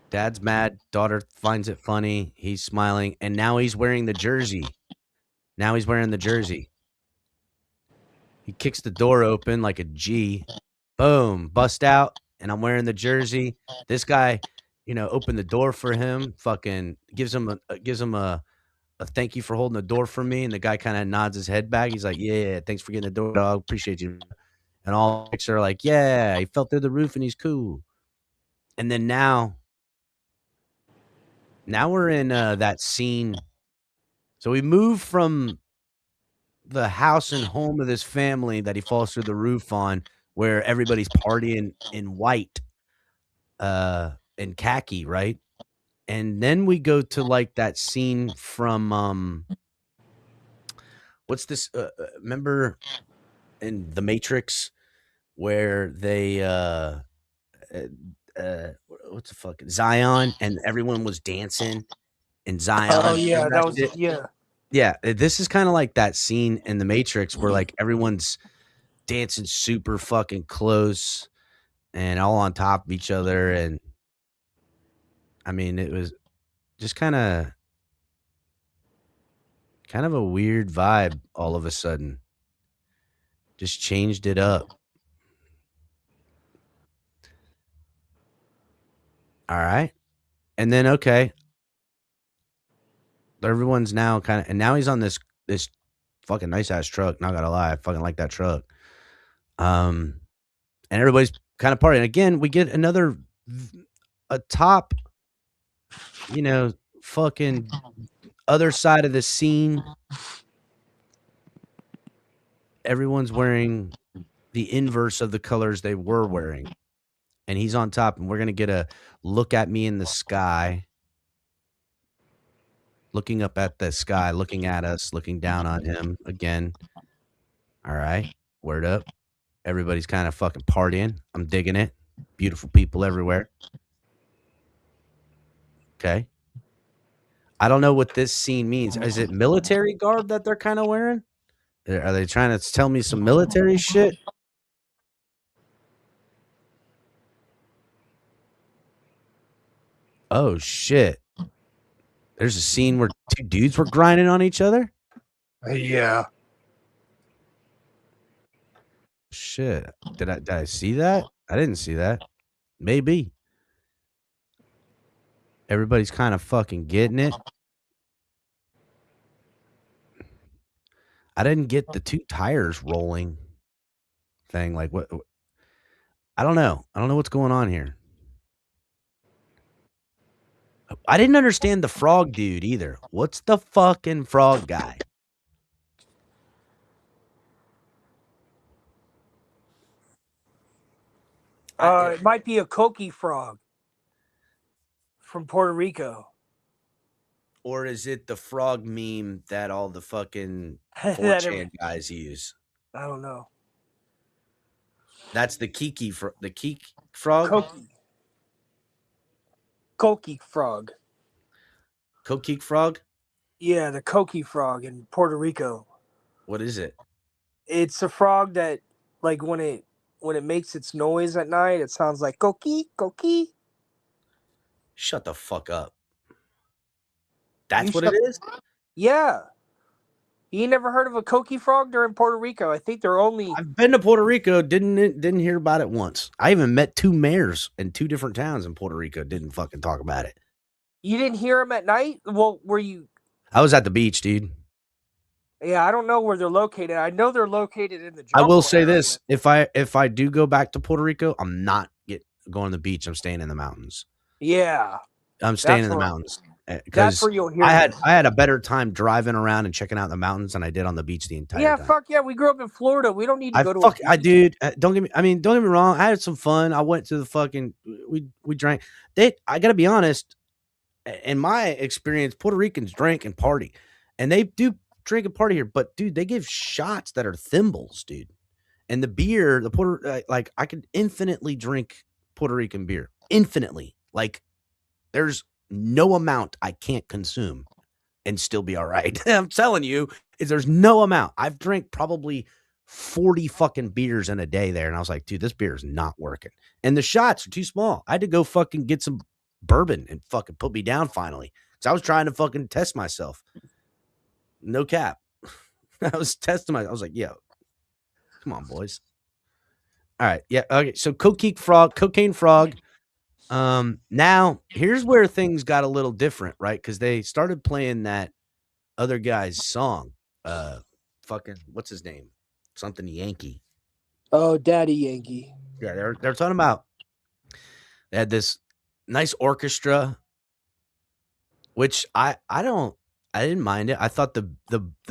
Dad's mad. Daughter finds it funny. He's smiling. And now he's wearing the jersey. He kicks the door open like a G. Boom. Bust out. And I'm wearing the jersey. This guy, opened the door for him. Fucking gives him a thank you for holding the door for me. And the guy kind of nods his head back. He's like, yeah, thanks for getting the door, dog. Appreciate you. And all the chicks are like, yeah, he fell through the roof and he's cool. And then now we're in that scene. So we move from the house and home of this family that he falls through the roof on, where everybody's partying in white, and khaki, right? And then we go to like that scene from what's this? Remember in The Matrix where they what's the fuck Zion and everyone was dancing in Zion. Oh yeah, Remember that was shit? yeah. Yeah, this is kind of like that scene in The Matrix where like everyone's dancing super fucking close and all on top of each other. And I mean, it was just kind of a weird vibe all of a sudden. Just changed it up. All right. And then, okay. Everyone's now and now he's on this fucking nice ass truck. Not gonna lie. I fucking like that truck. And everybody's kind of partying. Again, we get a top, fucking other side of the scene. Everyone's wearing the inverse of the colors they were wearing. And he's on top, and we're going to get a look at me in the sky, looking up at the sky, looking at us, looking down on him again. All right. Word up. Everybody's kind of fucking partying. I'm digging it. Beautiful people everywhere. Okay. I don't know what this scene means. Is it military garb that they're kind of wearing? Are they trying to tell me some military shit? Oh, shit. There's a scene where two dudes were grinding on each other? Yeah. Shit. Did I see that? I didn't see that. Maybe. Everybody's kind of fucking getting it. I didn't get the two tires rolling thing. Like, what? I don't know. I don't know what's going on here. I didn't understand the frog dude either. What's the fucking frog guy? It might be a coqui frog from Puerto Rico. Or is it the frog meme that all the fucking That 4chan guys use? I don't know. That's the the Kiki frog? Coqui frog. Kokik frog? Yeah, the coqui frog in Puerto Rico. What is it? It's a frog that, like, when it makes its noise at night, it sounds like coqui coqui. Shut the fuck up. That's You what it shut- is? Yeah. You ain't never heard of a coqui frog? They're in Puerto Rico. I think they're only. I've been to Puerto Rico, didn't hear about it once. I even met 2 mayors in 2 different towns in Puerto Rico, didn't fucking talk about it. You didn't hear them at night? Well, were you? I was at the beach, dude. Yeah, I don't know where they're located. I know they're located in the I will jungle say area. this: if I do go back to Puerto Rico, I'm not going to the beach. I'm staying in the mountains. Yeah, I'm staying in the where- mountains that's because where you'll hear. I this. had a better time driving around and checking out the mountains than I did on the beach the entire Yeah, time. fuck yeah. We grew up in Florida. We don't need to go to. I dude. Don't get me wrong. I had some fun. I went to the fucking. We drank. I gotta be honest. In my experience, Puerto Ricans drink and party, and they do drink and party here. But dude, they give shots that are thimbles, dude. And the beer, like I could infinitely drink Puerto Rican beer, infinitely. Like there's no amount I can't consume and still be all right. I'm telling you, there's no amount. I've drank probably 40 fucking beers in a day there. And I was like, dude, this beer is not working. And the shots are too small. I had to go fucking get some bourbon and fucking put me down finally. So I was trying to fucking test myself. No cap. I was testing myself. I was like, yo, come on, boys. All right. Yeah. Okay. So cocaine frog. Now here's where things got a little different, right? Because they started playing that other guy's song. Fucking what's his name? Something Yankee. Oh, Daddy Yankee. Yeah, they're talking about. They had this nice orchestra, which I didn't mind it. I thought the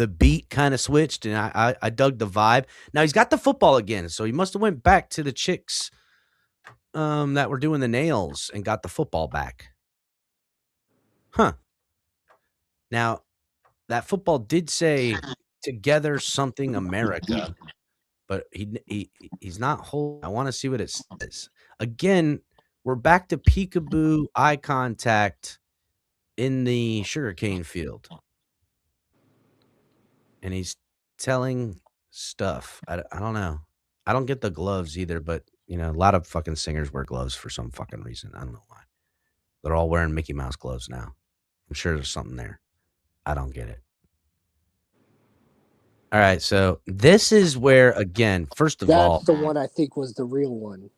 beat kind of switched, and I dug the vibe. Now he's got the football again, so he must have went back to the chicks that were doing the nails and got the football back. Huh. Now, that football did say "Together Something America," but he's not holding. I want to see what it says. Again, we're back to peekaboo eye contact in the sugarcane field, and he's telling stuff. I don't know. I don't get the gloves either, but a lot of fucking singers wear gloves for some fucking reason. I don't know why. They're all wearing Mickey Mouse gloves now. I'm sure there's something there. I don't get it. All right, so this is where, again, first of all, That's the one I think was the real one.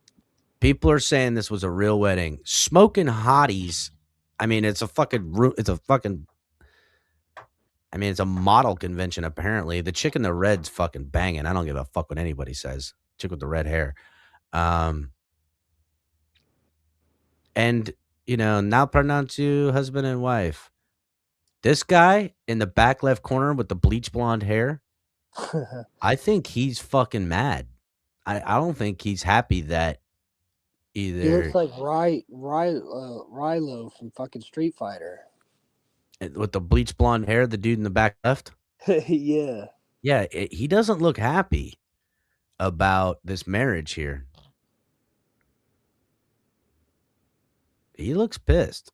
people are saying this was a real wedding. Smoking hotties. I mean, it's a model convention, apparently. The chick in the red's fucking banging. I don't give a fuck what anybody says. Chick with the red hair. And, now pronounce you husband and wife. This guy in the back left corner with the bleach blonde hair, I think he's fucking mad. I don't think he's happy that either. He looks like Rilo from fucking Street Fighter. With the bleach blonde hair, the dude in the back left. Yeah. Yeah, he doesn't look happy about this marriage here. He looks pissed.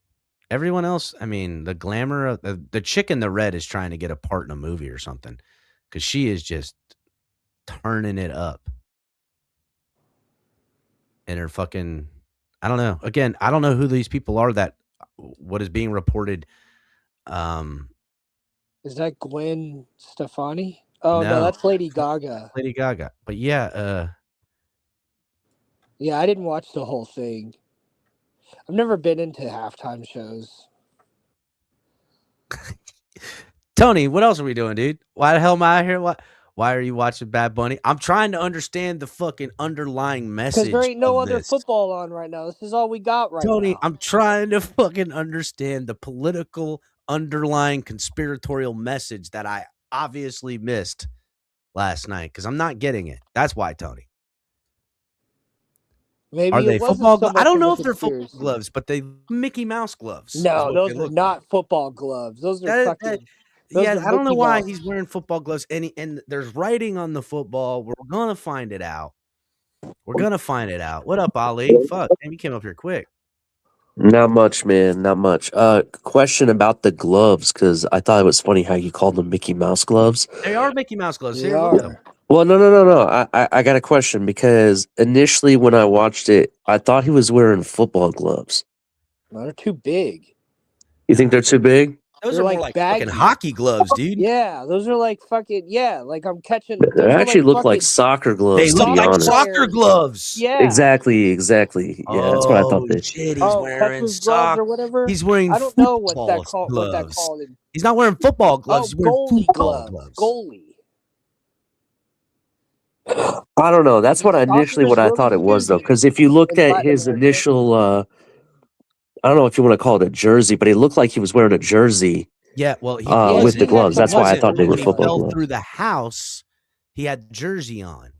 Everyone else, I mean, the glamour of the chick in the red is trying to get a part in a movie or something because she is just turning it up. And her fucking, I don't know. Again, I don't know who these people are that what is being reported. Is that Gwen Stefani? Oh no, that's Lady Gaga. Lady Gaga. But yeah, yeah, I didn't watch the whole thing. I've never been into halftime shows. Tony, what else are we doing, dude? Why the hell am I out here? Why are you watching Bad Bunny? I'm trying to understand the fucking underlying Because there message ain't no of other this. football on right now. This is all we got right Tony, now. I'm trying to fucking understand the political underlying conspiratorial message that I obviously missed last night because I'm not getting it. That's why, Tony. Are Maybe they it wasn't football so gloves? I much don't of a know if they're football conspiracy. gloves, but they Mickey Mouse gloves is No, what they those are look like. not football gloves. Those are That, fucking. Those yeah, are I don't know Mickey why Mouse. he's wearing football gloves. And there's writing on the football. We're gonna find it out. We're gonna find it out. What up, Ali? Fuck, man, you came up here quick. Not much, man. Not much. Question about the gloves because I thought it was funny how you called them Mickey Mouse gloves. They are Mickey Mouse gloves. They Here, look at them. are. Well, no. I got a question because initially when I watched it, I thought he was wearing football gloves. No, they're too big. You think they're too big? Those They're are more like like fucking baggy. hockey gloves, dude. Yeah, those are like fucking. Yeah, like I'm catching. They Those are actually like look fucking like soccer They gloves, to look be like honest. soccer players. gloves. Yeah. Exactly. Yeah, that's what I thought. Oh They. shit, he's wearing catcher's gloves or whatever. He's wearing I don't know what football that called. What that gloves. called. He's not wearing football gloves. Oh, He's wearing goalie football gloves. gloves. Goalie. I don't know. That's Is what soccer I gloves thought it was used though. Because if you looked in at Latin his America? initial, I don't know if you want to call it a jersey, but it looked like he was wearing a jersey. Yeah, well, he With the he had gloves. some That's why I wasn't, thought but they were when he football fell gloves. through the house, he had the jersey on.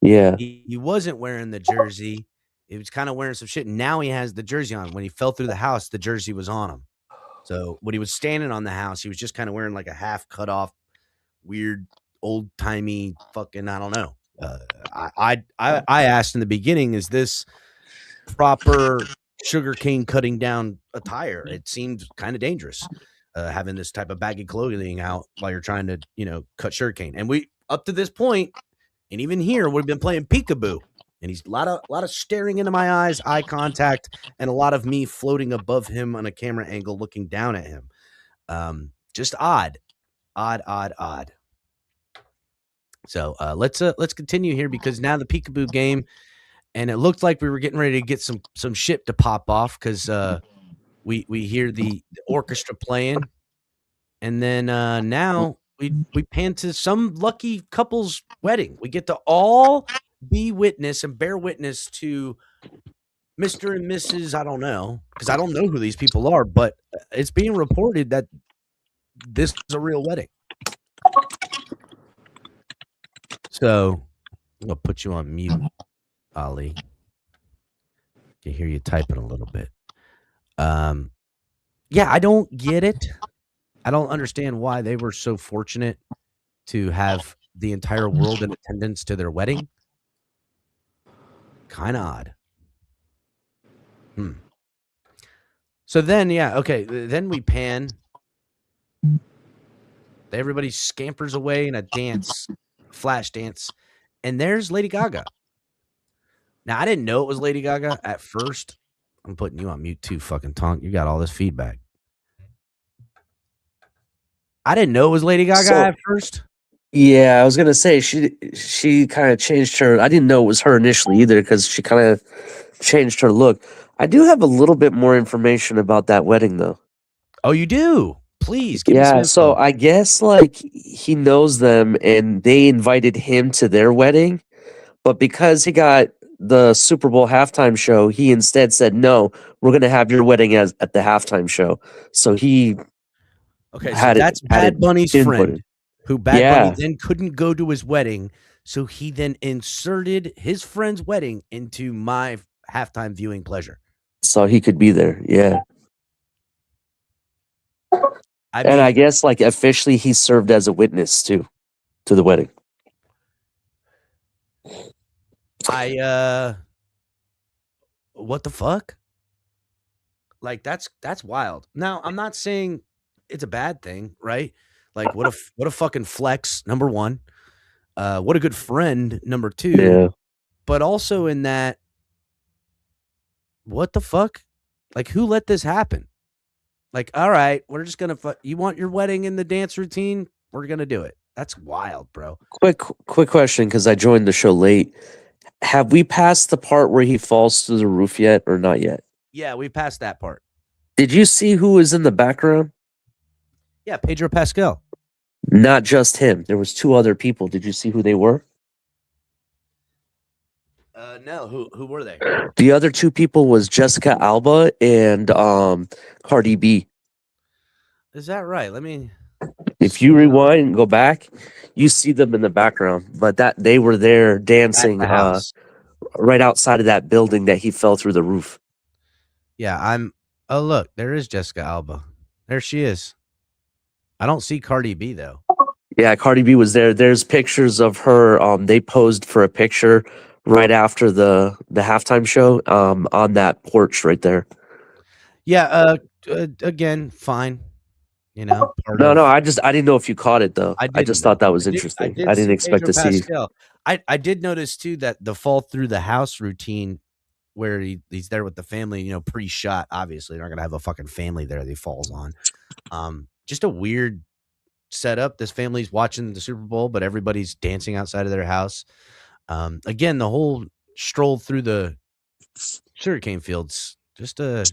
Yeah. He wasn't wearing the jersey. He was kind of wearing some shit. Now he has the jersey on. When he fell through the house, the jersey was on him. So when he was standing on the house, he was just kind of wearing like a half cut off, weird, old timey fucking. I don't know. I asked in the beginning, is this proper sugarcane cutting down attire? It seemed kind of dangerous, having this type of baggy clothing out while you're trying to, cut sugarcane. And we, up to this point, and even here, we've been playing peekaboo. And he's a lot of staring into my eyes, eye contact, and a lot of me floating above him on a camera angle, looking down at him. Just odd. So let's continue here because now the peekaboo game, and it looked like we were getting ready to get some shit to pop off because we hear the orchestra playing, and then now we pan to some lucky couple's wedding. We get to all be witness and bear witness to Mr. and Mrs. I don't know, because I don't know who these people are, but it's being reported that this is a real wedding. So I'm gonna put you on mute, Ali. Can hear you typing a little bit. Yeah, I don't get it. I don't understand why they were so fortunate to have the entire world in attendance to their wedding. Kind of odd. So then, yeah, okay. Then we pan. Everybody scampers away in a dance, flash dance, and there's Lady Gaga. Now, I didn't know it was Lady Gaga at first. I'm putting you on mute too, fucking Tonk. You got all this feedback. I didn't know it was Lady Gaga at first. Yeah, I was gonna say she kind of changed her. I didn't know it was her initially either because she kind of changed her look. I do have a little bit more information about that wedding though. Oh, you do? Please give me some Yeah, info. so I guess like he knows them and they invited him to their wedding, but because he got the Super Bowl halftime show, he instead said, "No, we're gonna have your wedding at the halftime show." So he Okay, so that's Bad Bunny's friend, who Bad Bunny then couldn't go to his wedding, so he then inserted his friend's wedding into my halftime viewing pleasure. So he could be there, yeah. I mean, I guess like officially he served as a witness too to the wedding. What the fuck? Like that's wild. Now, I'm not saying it's a bad thing, right? Like what a fucking flex, number one. What a good friend, number two. Yeah. But also in that, what the fuck? Like who let this happen? Like, all right, we're just gonna you want your wedding in the dance routine? We're gonna do it. That's wild, bro. Quick question, because I joined the show late. Have we passed the part where he falls through the roof yet, or not yet? Yeah, we passed that part. Did you see who was in the background? Yeah, Pedro Pascal. Not just him. There was 2 other people. Did you see who they were? No, who were they? The other 2 people was Jessica Alba and Cardi B. Is that right? Let me If you slow down rewind and go back, you see them in the background. But that they were there at dancing the house. right outside of that building that he fell through the roof. Yeah, oh, look, there is Jessica Alba. There she is. I don't see Cardi B though. Yeah, Cardi B was there. There's pictures of her. They posed for a picture right after the halftime show on that porch right there. Yeah, again, fine. You know, part No, no, of I didn't know if you caught it though. I I didn't just thought though. that was I interesting. did I didn't see expect Pedro to see. Pascal. I did notice too that the fall through the house routine where he's there with the family, you know, pre-shot. Obviously, they're not gonna have a fucking family there that he falls on. Just a weird setup. This family's watching the Super Bowl, but everybody's dancing outside of their house. Again, the whole stroll through the sugarcane fields, just I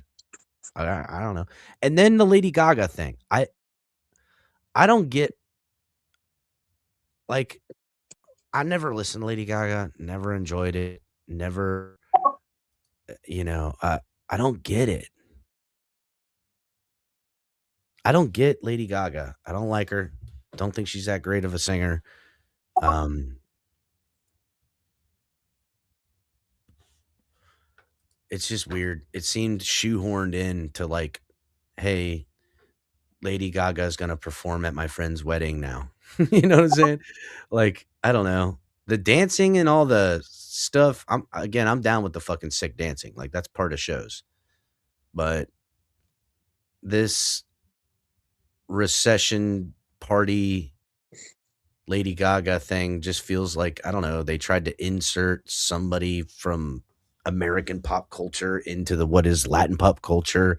don't know. And then the Lady Gaga thing. I don't get, like, I never listened to Lady Gaga, never enjoyed it, never, you know, I don't get it. I don't get Lady Gaga. I don't like her. Don't think she's that great of a singer. It's just weird. It seemed shoehorned in to, like, hey, Lady Gaga is gonna perform at my friend's wedding now. You know what I'm saying? Like, I don't know. The dancing and all the stuff, I'm down with the fucking sick dancing. Like, that's part of shows. But this recession party Lady Gaga thing just feels like, I don't know, they tried to insert somebody from American pop culture into the what is Latin pop culture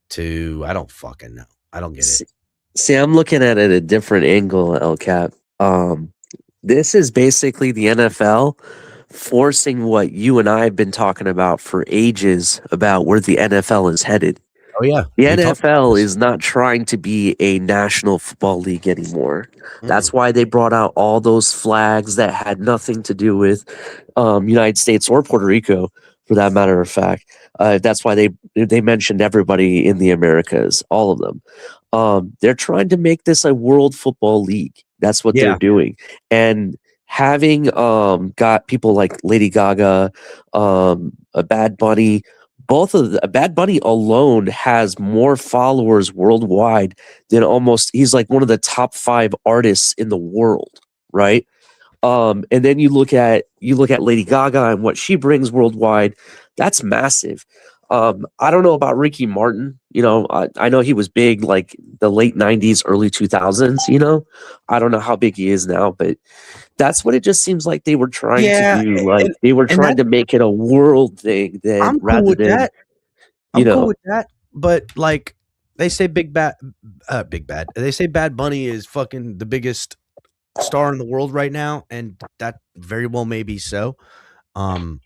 to, I don't fucking know. I don't get it. See, I'm looking at it a different angle, El Cap. This is basically the NFL forcing what you and I have been talking about for ages about where the NFL is headed. Oh yeah, The we talked about NFL this. is not trying to be a national football league anymore. That's Mm-mm. why they brought out all those flags that had nothing to do with United States or Puerto Rico, for that matter of fact. That's why they mentioned everybody in the Americas, all of them. They're trying to make this a world football league. That's what they're Yeah, doing, and having got people like Lady Gaga, a Bad Bunny, Bad Bunny alone has more followers worldwide than almost he's like one of the top 5 artists in the world, right? And then you look at Lady Gaga and what she brings worldwide. That's massive. I don't know about Ricky Martin. You know, I know he was big like the late '90s, early 2000s. You know, I don't know how big he is now, but that's what it just seems like they were trying to yeah, do. Like they were and trying that to make it a world thing, then I'm cool rather with than that. you I'm cool know. with that. But like they say, Big Bad. They say Bad Bunny is fucking the biggest star in the world right now, and that very well may be so. Um,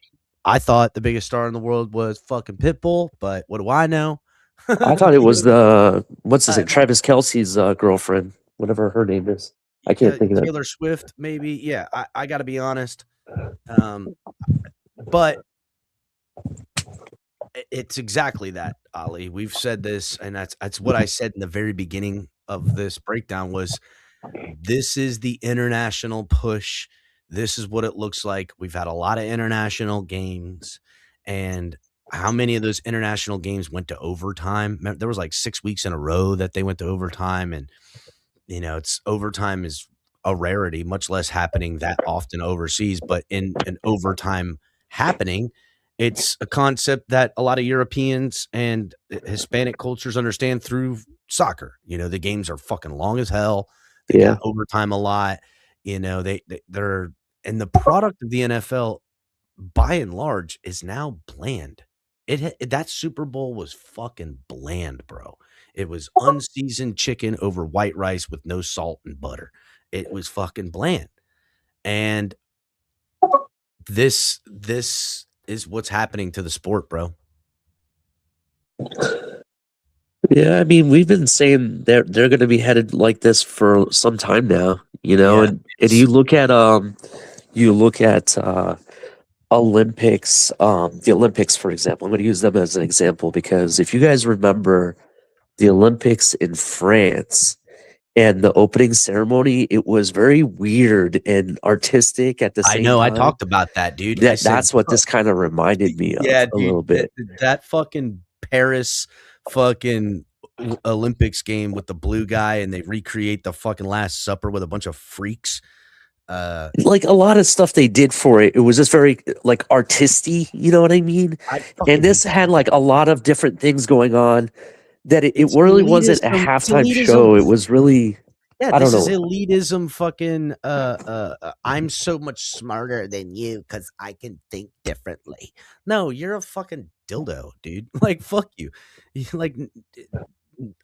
I thought the biggest star in the world was fucking Pitbull, but what do I know? I thought it You was know, the what's his uh, name, Travis Kelsey's girlfriend, whatever her name is. I can't think of that. Taylor Swift, maybe. Yeah, I got to be honest. Um, but it's exactly that, Ali. We've said this, and that's what I said in the very beginning of this breakdown was this is the international push. This is what it looks like. We've had a lot of international games, and how many of those international games went to overtime? There was like 6 weeks in a row that they went to overtime, and you know, it's overtime is a rarity, much less happening that often overseas. But in an overtime happening, it's a concept that a lot of Europeans and Hispanic cultures understand through soccer. You know, the games are fucking long as hell. They Yeah, got overtime a lot. You know, they're and the product of the NFL by and large is now bland. That Super Bowl was fucking bland, bro. It was unseasoned chicken over white rice with no salt and butter. It was fucking bland. And this is what's happening to the sport, bro. Yeah, I mean, we've been saying they're going to be headed like this for some time now, Yeah, and you look at Olympics, the Olympics, for example. I'm going to use them as an example because if you guys remember the Olympics in France and the opening ceremony, it was very weird and artistic at the I same know. I time. talked about that, dude. I said, That's what this kind of reminded me yeah, of a dude, little bit. that fucking Paris fucking Olympics game with the blue guy, and they recreate the fucking Last Supper with a bunch of freaks. Like a lot of stuff they did for it, it was just very like artisty, you know what I mean? I And fucking this hate that. had like a lot of different things going on that it It's really wasn't a elitism. It's halftime elitism. show. It was really, Yeah, I don't this is know. elitism. Fucking. I'm so much smarter than you because I can think differently. No, you're a fucking dildo, dude. Like, fuck you. Like,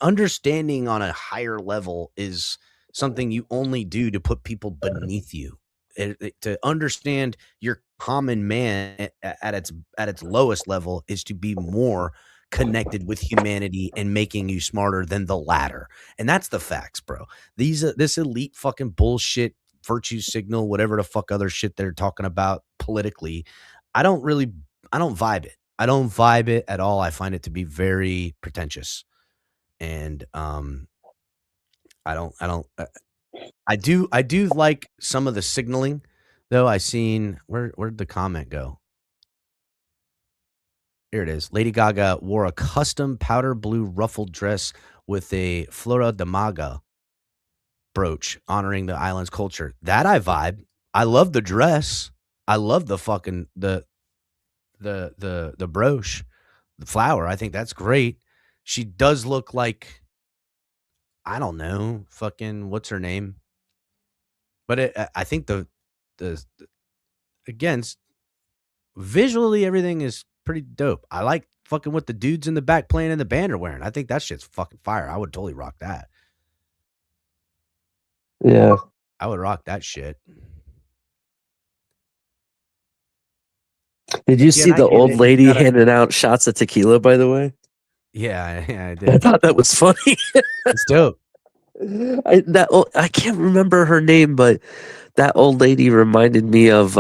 understanding on a higher level is something you only do to put people beneath you. To understand your common man at its lowest level is to be more connected with humanity and making you smarter than the latter. And that's the facts, bro. This elite fucking bullshit virtue signal, whatever the fuck other shit they're talking about politically, I don't really I don't vibe it. I don't vibe it at all. I find it to be very pretentious. And I do like some of the signaling though. I seen where'd the comment go? Here it is. Lady Gaga wore a custom powder blue ruffled dress with a Flora de Maga brooch honoring the island's culture. That I vibe. I love the dress. I love the fucking the brooch, the flower. I think that's great. She does look like, I don't know, fucking what's her name? But I think the again, visually everything is pretty dope. I like fucking what the dudes in the back playing in the band are wearing. I think that shit's fucking fire. I would totally rock that. Yeah. I would rock that shit. Did you Yeah, see and I the get old it. You lady gotta, handing out shots of tequila, by the way? yeah, I I did. thought that was funny. It's dope. I can't remember her name, but that old lady reminded me of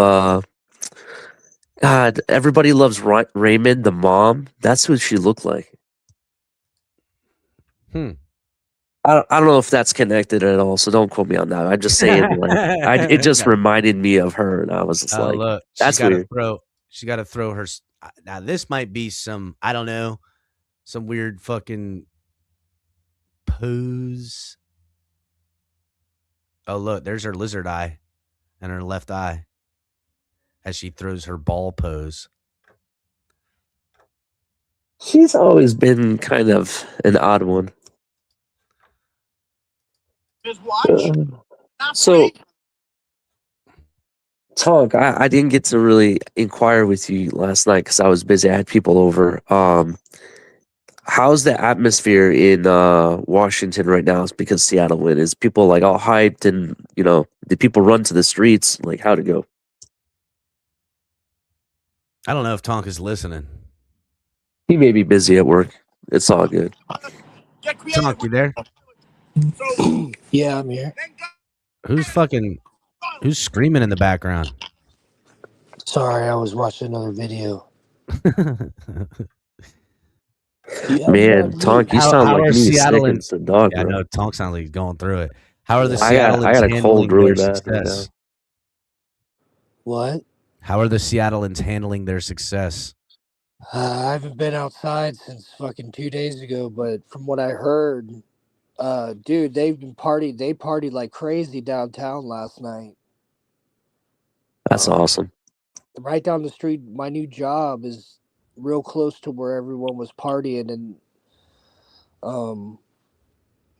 God, everybody loves Raymond, the mom. That's who she looked like. Hmm. I don't know if that's connected at all, so don't quote me on that. I'm just saying, like, it just Got it. reminded me of her, and I was just Oh, like, look, that's weird. She got to throw her. Now this might be some, I don't know, some weird fucking pose. Oh, look, there's her lizard eye and her left eye as she throws her ball pose. She's always been kind of an odd one. So, Tonk, I didn't get to really inquire with you last night because I was busy. I had people over. How's the atmosphere in Washington right now? It's because Seattle win. Is people like all hyped and did people run to the streets? Like how'd it go? I don't know if Tonk is listening. He may be busy at work. It's all good. Tonk, you there? Yeah, I'm here. Who's screaming in the background? Sorry, I was watching another video. Man, Tonk, you sound how like are me sick Seattleans? as a dog, Yeah, I bro. know Tonk sounds like he's going through it. How are the I got Seattleans a cold handling really their bad right now. success? What? How are the Seattleans handling their success? I haven't been outside since fucking 2 days ago, but from what I heard, dude, they've been partying. They partied like crazy downtown last night. That's awesome. Right down the street, my new job is real close to where everyone was partying, and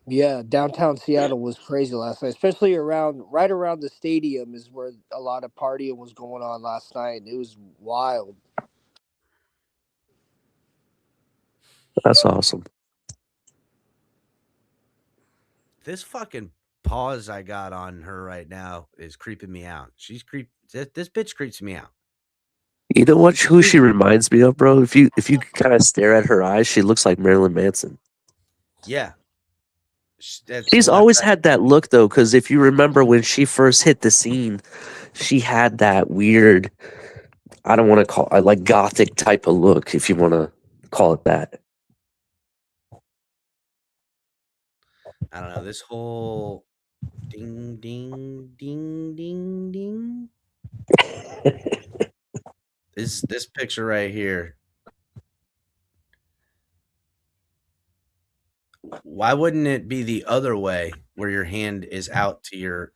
yeah, downtown Seattle was crazy last night, especially right around the stadium is where a lot of partying was going on last night. It was wild. That's awesome. This fucking pause I got on her right now is creeping me out. This bitch creeps me out. You know who she reminds me of, bro? If you kind of stare at her eyes, she looks like Marilyn Manson. Yeah. She's always had that look though, because if you remember when she first hit the scene, she had that weird, I don't want to call it like gothic type of look, if you want to call it that. I don't know. This whole ding, ding, ding, ding, ding. This picture right here. Why wouldn't it be the other way where your hand is out to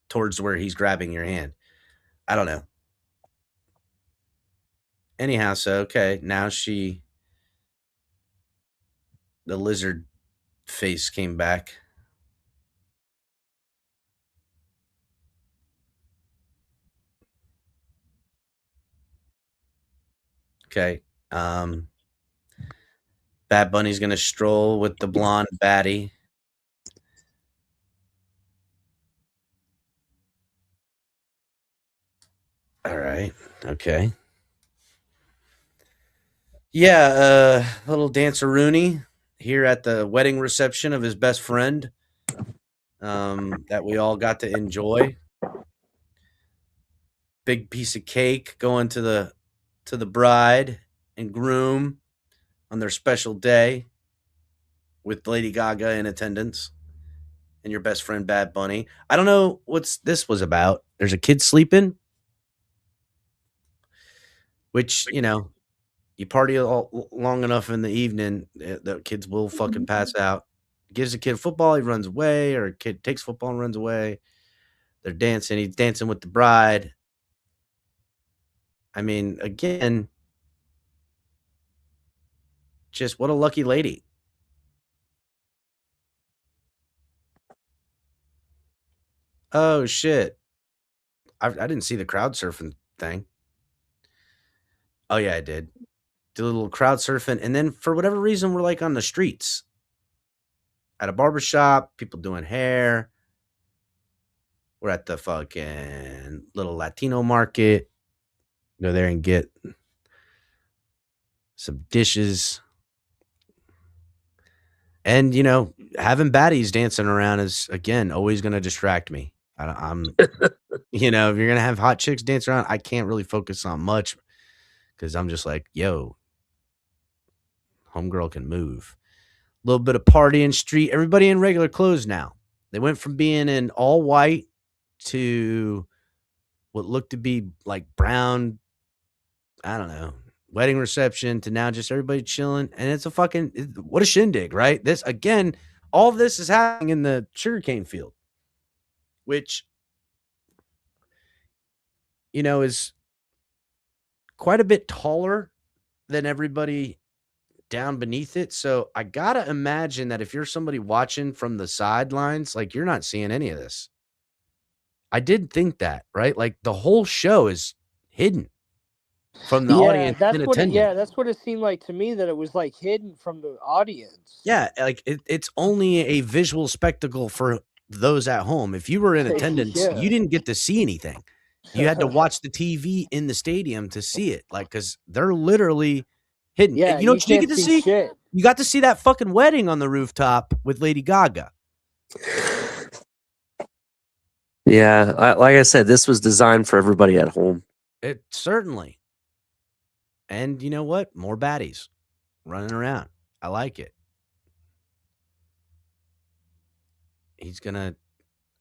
towards where he's grabbing your hand? I don't know. Anyhow, so okay, now the lizard face came back. Okay. Bad Bunny's gonna stroll with the blonde baddie. All right. Okay. Yeah, little dancer Rooney here at the wedding reception of his best friend. That we all got to enjoy. Big piece of cake going to the bride and groom on their special day with Lady Gaga in attendance and your best friend Bad Bunny. I don't know what's this was about. There's a kid sleeping, which, you party long enough in the evening, the kids will fucking pass out. Gives a kid football, he runs away, or a kid takes football and runs away. They're dancing. He's dancing with the bride. I mean, again, just what a lucky lady. Oh, shit. I didn't see the crowd surfing thing. Oh, yeah, I did. Did a little crowd surfing. And then for whatever reason, we're like on the streets at a barbershop, people doing hair. We're at the fucking little Latino market. Go there and get some dishes. And, having baddies dancing around is, again, always going to distract me. I'm, if you're going to have hot chicks dance around, I can't really focus on much because I'm just like, yo, homegirl can move. A little bit of partying street. Everybody in regular clothes now. They went from being in all white to what looked to be like brown, I don't know, wedding reception to now just everybody chilling. And it's what a shindig, right? This, again, all of this is happening in the sugarcane field, which, is quite a bit taller than everybody down beneath it. So I got to imagine that if you're somebody watching from the sidelines, like you're not seeing any of this. I did think that, right? Like the whole show is hidden from the audience in attendance. That's what it seemed like to me, that it was like hidden from the audience. Yeah, like it's only a visual spectacle for those at home. If you were in attendance, Yeah. you didn't get to see anything. You had to watch the TV in the stadium to see it, like because they're literally hidden. Yeah, And you know what you get to see? Shit. You got to see that fucking wedding on the rooftop with Lady Gaga. Yeah, like I said, this was designed for everybody at home. It certainly. And you know what? More baddies running around. I like it. He's gonna.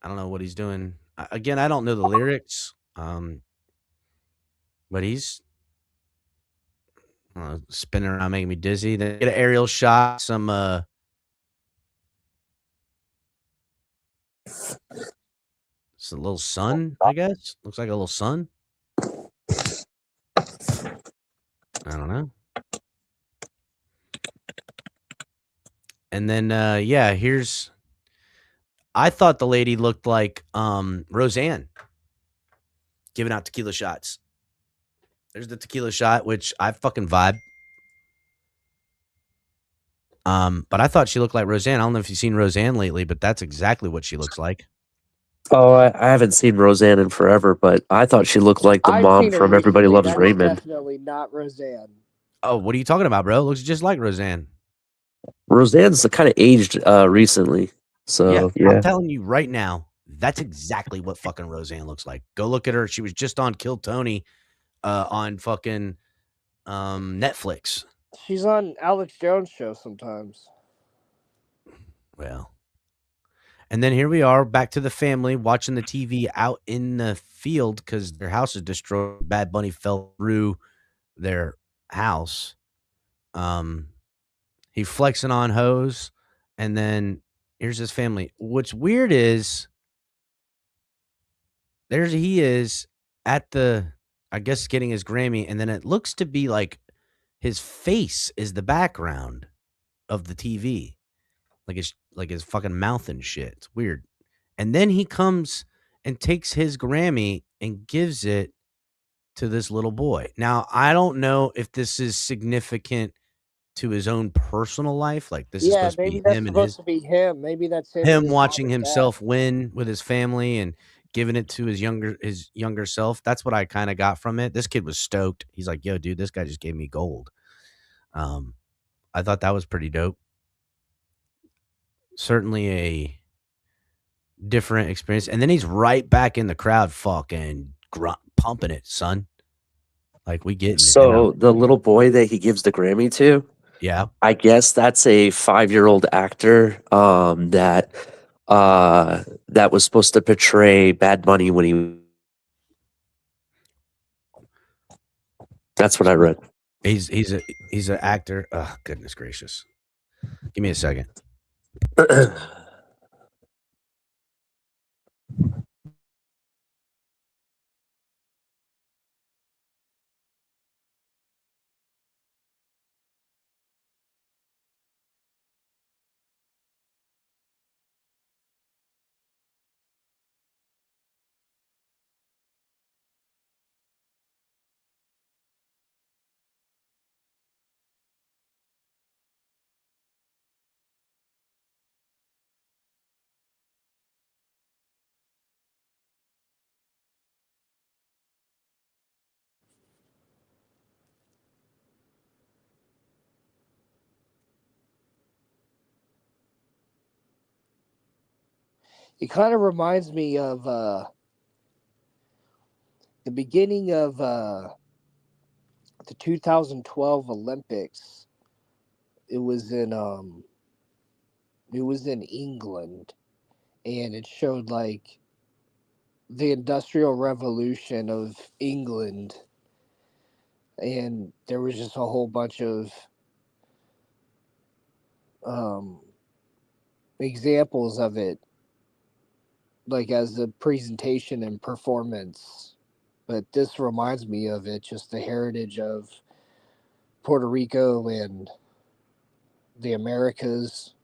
I don't know what he's doing. Again, I don't know the lyrics. But he's spinning around, making me dizzy. Then get an aerial shot. It's a little sun, I guess. Looks like a little sun. I don't know. And then, here's. I thought the lady looked like Roseanne giving out tequila shots. There's the tequila shot, which I fucking vibe. But I thought she looked like Roseanne. I don't know if you've seen Roseanne lately, but that's exactly what she looks like. Oh, I haven't seen Roseanne in forever, but I thought she looked like the mom from Everybody Loves Raymond. Definitely not Roseanne. Oh, what are you talking about, bro? Looks just like Roseanne. Roseanne's kind of aged recently. So I'm yeah. telling you right now, that's exactly what fucking Roseanne looks like. Go look at her. She was just on Kill Tony on fucking Netflix. She's on Alex Jones' show sometimes. Well, and then here we are back to the family watching the TV out in the field because their house is destroyed. Bad Bunny fell through their house. He flexing on hose, and then here's his family. What's weird is there he is at the, I guess, getting his Grammy, and then it looks to be like his face is the background of the TV, like his fucking mouth and shit. It's weird. And then he comes and takes his Grammy and gives it to this little boy. Now, I don't know if this is significant to his own personal life. Like this is Yeah, supposed to maybe be that's him and supposed to be him. Maybe that's him and him his mom watching and dad. himself win with his family and giving it to his younger self. That's what I kind of got from it. This kid was stoked. He's like, "Yo, dude, this guy just gave me gold." Um, I thought that was pretty dope. Certainly a different experience. And then he's right back in the crowd, fucking pumping it, son. Like we getting it now. So the little boy that he gives the Grammy to, Yeah. I guess that's a 5-year-old actor that was supposed to portray Bad Bunny when he. That's what I read. He's an actor. Oh, goodness gracious. Give me a second. It kind of reminds me of the beginning of the 2012 Olympics. It was in England, and it showed like the Industrial Revolution of England, and there was just a whole bunch of um, examples of it, like as a presentation and performance. But this reminds me of it, just the heritage of Puerto Rico and the Americas.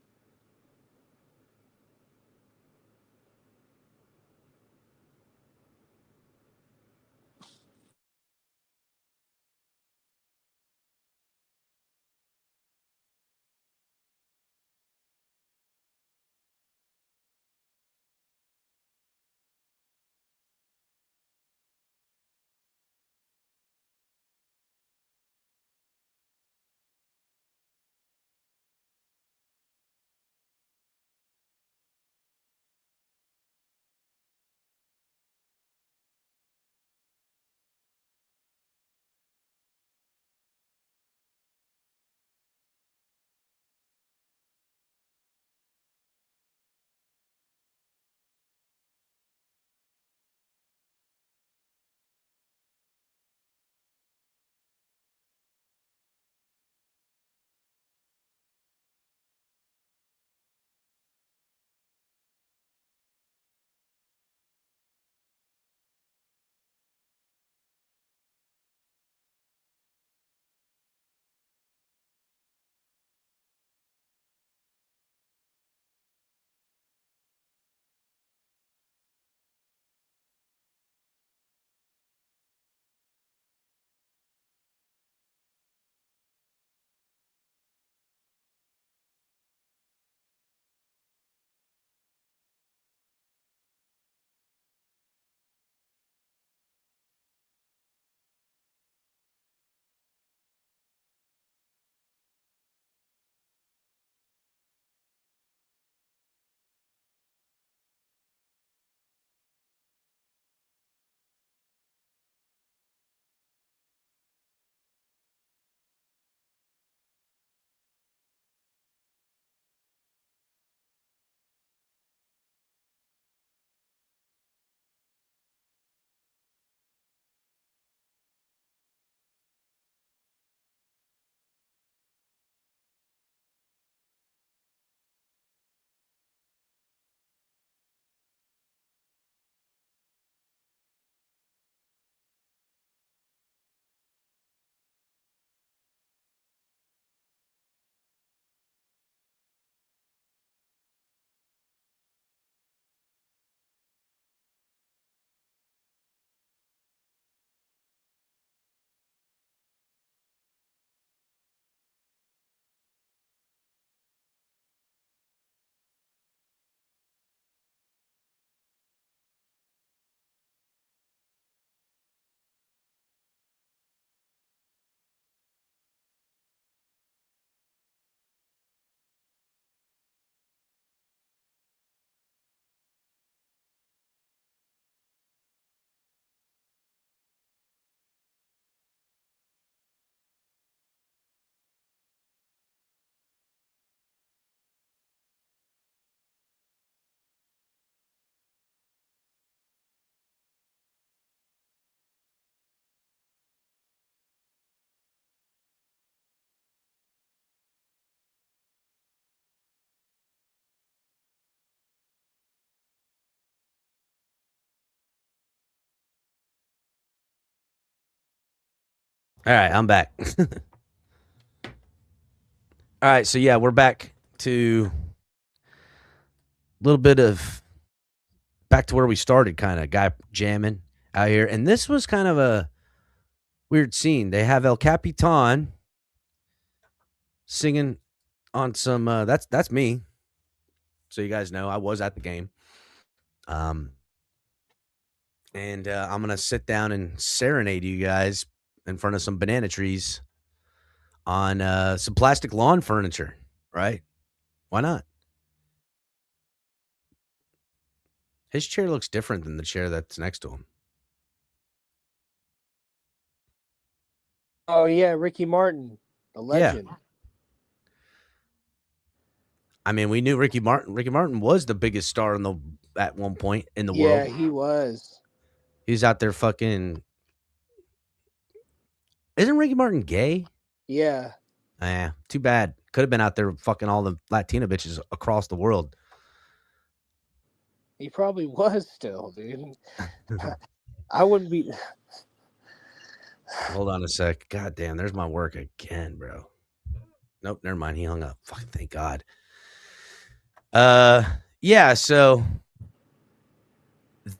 All right, I'm back. All right, so yeah, we're back to a little bit of back to where we started, kind of guy jamming out here. And this was kind of a weird scene. They have El Capitan singing on some that's me. So you guys know I was at the game. Um and I'm gonna sit down and serenade you guys in front of some banana trees on some plastic lawn furniture, right? Why not? His chair looks different than the chair that's next to him. Oh yeah, Ricky Martin, a Yeah. legend. I mean, we knew Ricky Martin. Ricky Martin was the biggest star in the at one point in the Yeah, world. he was. He's out there fucking. Isn't Ricky Martin gay? Yeah, Too bad. Could have been out there fucking all the Latina bitches across the world. he probably was still, dude. I wouldn't be. Hold on a sec. God damn, there's my work again, bro. Nope, never mind. He hung up. Fucking thank God. Yeah, so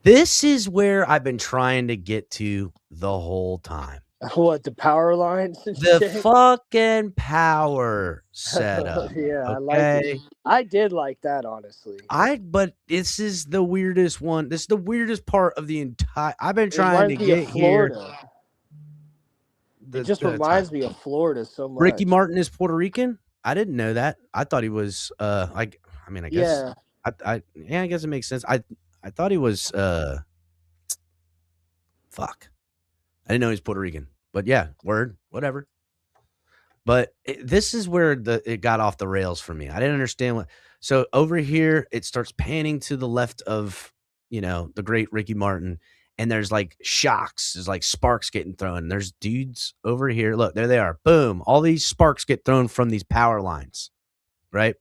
this is where I've been trying to get to the whole time. What, the power lines and The shit? fucking power setup. Yeah, I like Okay. it. I did like that, honestly. But this is the weirdest one. This is the weirdest part of the entire. I've been It trying to reminds me get of here. Florida. It just reminds me of Florida so much. Ricky Martin is Puerto Rican. I didn't know that. I thought he was. I mean, I guess. Yeah, I guess it makes sense. I thought he was. Fuck. I didn't know he was Puerto Rican. But yeah, word, whatever. But this is where it got off the rails for me. I didn't understand what. So over here, it starts panning to the left of the great Ricky Martin, and there's like shocks. There's like sparks getting thrown. There's dudes over here. Look, there they are. Boom! All these sparks get thrown from these power lines, right?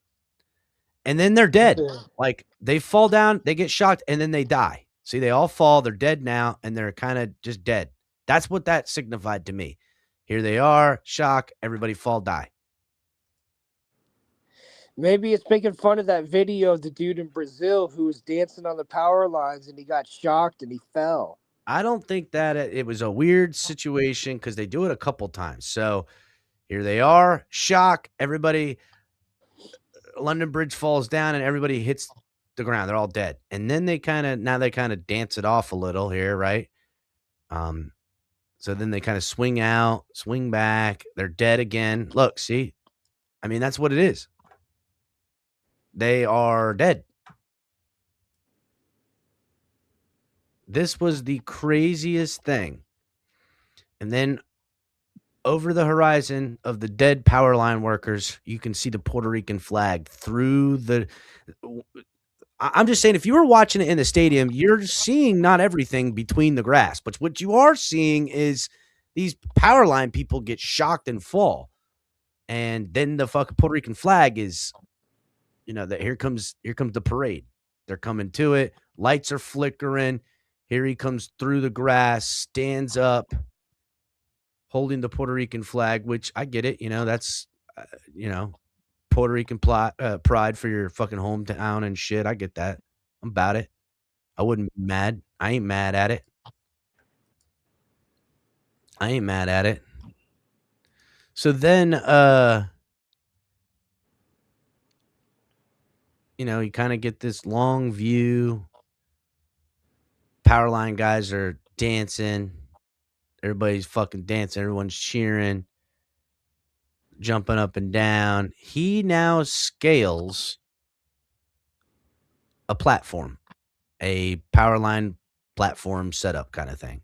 And then they're dead. Like they fall down, they get shocked, and then they die. See, they all fall. They're dead now, and they're kind of just dead. That's what that signified to me. Here they are, shock, everybody fall, die. maybe it's making fun of that video of the dude in Brazil who was dancing on the power lines and he got shocked and he fell. I don't think that it was a weird situation because they do it a couple times. So here they are, shock, everybody, London Bridge falls down and everybody hits the ground. They're all dead. And then they kind of dance it off a little here, right? So then they kind of swing out, swing back. They're dead again. Look, see? I mean, that's what it is. They are dead. This was the craziest thing. And then over the horizon of the dead power line workers, you can see the Puerto Rican flag through the. I'm just saying, if you were watching it in the stadium, you're seeing not everything between the grass, but what you are seeing is these power line people get shocked and fall. And then the fucking Puerto Rican flag is, that here comes the parade. They're coming to it. Lights are flickering. Here he comes through the grass, stands up, holding the Puerto Rican flag, which I get it. That's, Puerto Rican pride for your fucking hometown and shit. I get that. I'm about it. I wouldn't be mad. I ain't mad at it. So then, you kind of get this long view. Power line guys are dancing. Everybody's fucking dancing. Everyone's cheering, jumping up and down. He now scales a platform, a power line platform setup kind of thing.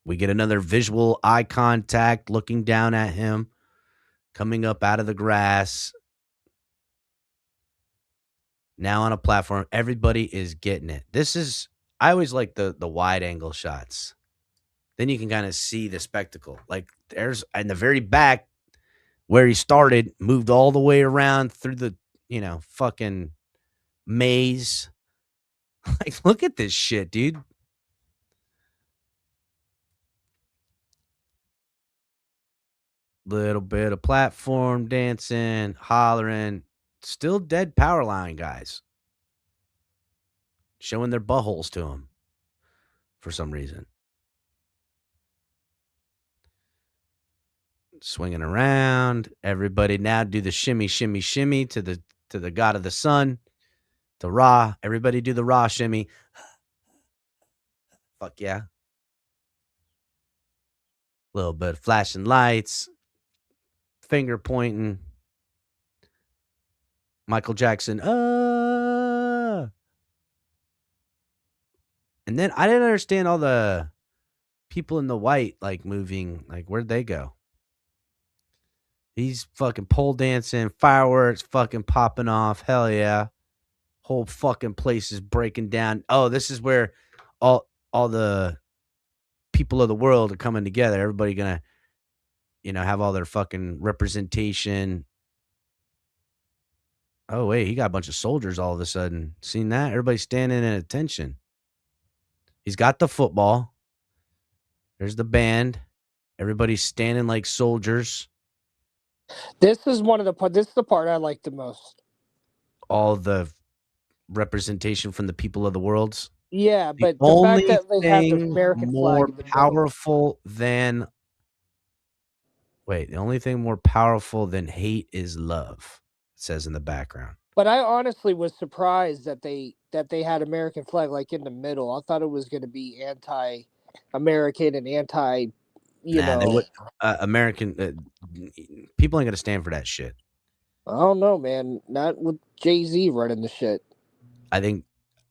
We get another visual eye contact looking down at him, coming up out of the grass. Now on a platform, everybody is getting it. I always like the wide angle shots. Then you can kind of see the spectacle. Like there's in the very back where he started, moved all the way around through the, fucking maze. Like, look at this shit, dude. Little bit of platform dancing, hollering, still dead power line guys showing their buttholes to him for some reason. Swinging around, everybody now do the shimmy, shimmy, shimmy to the god of the sun, the Ra. Everybody do the Ra shimmy. Fuck yeah. Little bit of flashing lights, finger pointing. Michael Jackson, and then I didn't understand all the people in the white like moving. Like, where'd they go? He's fucking pole dancing, fireworks fucking popping off. Hell yeah. Whole fucking place is breaking down. Oh, this is where all the people of the world are coming together. Everybody gonna, have all their fucking representation. Oh, wait, he got a bunch of soldiers all of a sudden. Seen that? Everybody's standing at attention. He's got the football. There's the band. Everybody's standing like soldiers. This is the part I like the most. All the representation from the people of the worlds. Yeah, The but the fact only that they have the thing American more flag in the middle. powerful than the only thing more powerful than hate is love, it says in the background. But I honestly was surprised that they had American flag like in the middle. I thought it was going to be anti-American and anti, They would American people ain't gonna stand for that shit. I don't know, man. Not with Jay-Z running the shit. I think,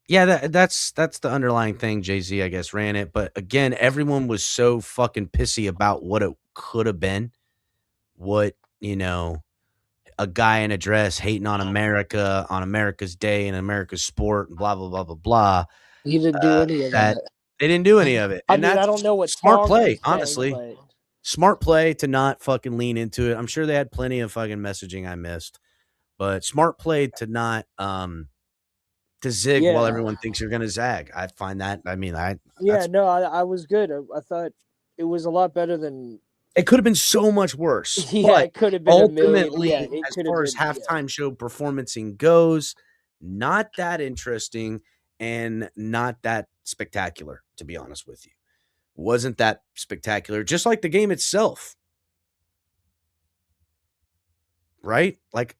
yeah, that's the underlying thing. Jay-Z, I guess, ran it, but again, everyone was so fucking pissy about what it could have been. What, a guy in a dress hating on America, on America's day and America's sport, and blah blah blah blah blah. He didn't do any of that. They didn't do any of it. I And mean, I that's don't know what smart song play, he sang, honestly. but Smart play to not fucking lean into it. I'm sure they had plenty of fucking messaging I missed, but smart play to not to zig while Yeah. everyone thinks you're gonna zag. I find that. I mean, yeah, that's, no, I was good. I thought it was a lot better than. it could have been so much worse. Yeah, but it could have been a million. ultimately, Yeah, it as could have far as been. halftime show performancing goes, not that interesting and not that spectacular, to be honest with you. Wasn't that spectacular, just like the game itself. Right? Like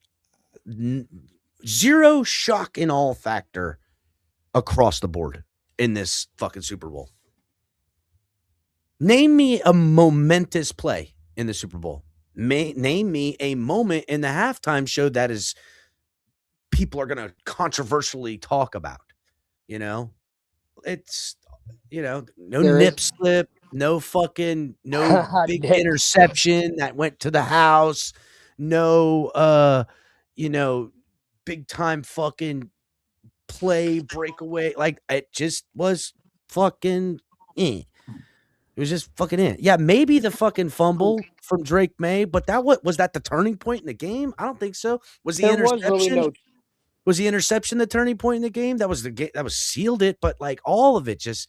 zero shock in all factor across the board in this fucking Super Bowl. Name me a momentous play in the Super Bowl. Name me a moment in the halftime show that is people are going to controversially talk about. It's no nip slip, no big interception that went to the house, no big time fucking play breakaway. Like, it just was fucking It was just fucking in. Yeah, maybe the fucking fumble from Drake May, but was that the turning point in the game? I don't think so. Was the interception? Was the interception the turning point in the game? That was the game that was sealed it, but like all of it just.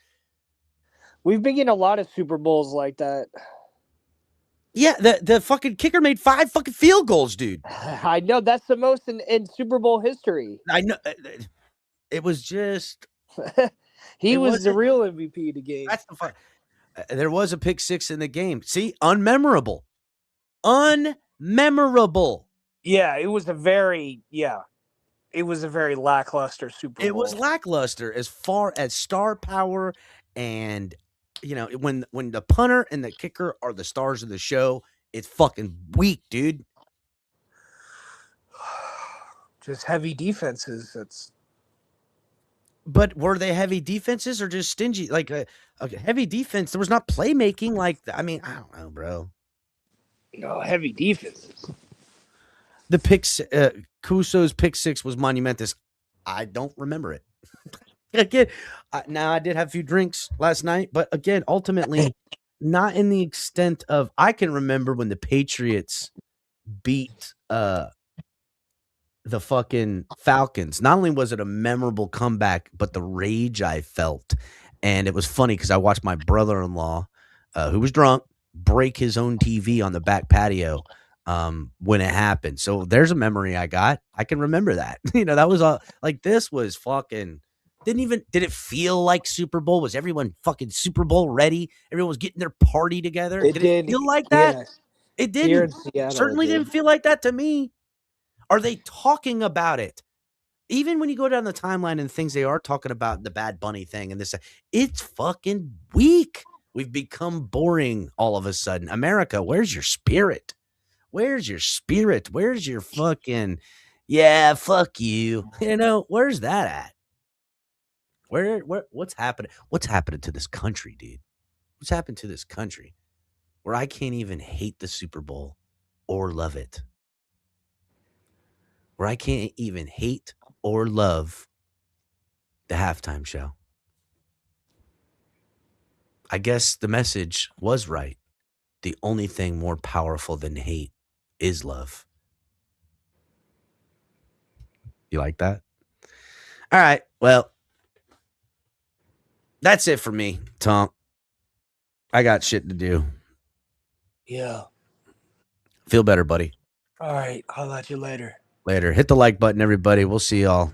We've been getting a lot of Super Bowls like that. Yeah, the fucking kicker made 5 fucking field goals, dude. I know, that's the most in Super Bowl history. I know. It was just. He was the real MVP of the game. That's the fun. There was a pick 6 in the game. See, unmemorable. Unmemorable. Yeah, it was a very lackluster Super Bowl. It was lackluster as far as star power and, when the punter and the kicker are the stars of the show, it's fucking weak, dude. Just heavy defenses. But were they heavy defenses or just stingy? Like a heavy defense, there was not playmaking. Like, I mean, I don't know, bro. No, heavy defenses. The Kuso's pick 6 was monumentous. I don't remember it. Again, now I did have a few drinks last night, but again, ultimately, not in the extent of, I can remember when the Patriots beat the fucking Falcons. Not only was it a memorable comeback, but the rage I felt. And it was funny because I watched my brother-in-law, who was drunk, break his own TV on the back patio when it happened. So there's a memory I got. I can remember that. That was like this was fucking did it feel like Super Bowl? Was everyone fucking Super Bowl ready? Everyone was getting their party together. It Did it did. feel like that? Yeah. It Here in didn't. Seattle, Certainly it did. didn't feel like that to me. Are they talking about it? Even when you go down the timeline and things they are talking about the Bad Bunny thing and this, it's fucking weak. We've become boring all of a sudden. America, where's your spirit? Where's your spirit? Where's your fucking, yeah, fuck you. Where's that at? What's happening? What's happening to this country, dude? What's happened to this country where I can't even hate the Super Bowl or love it? Where I can't even hate or love the halftime show. I guess the message was right. The only thing more powerful than hate is love. You like that? All right. Well, that's it for me, Tom. I got shit to do. Yeah. Feel better, buddy. All right. I'll let you later. Later. Hit the like button, everybody. We'll see y'all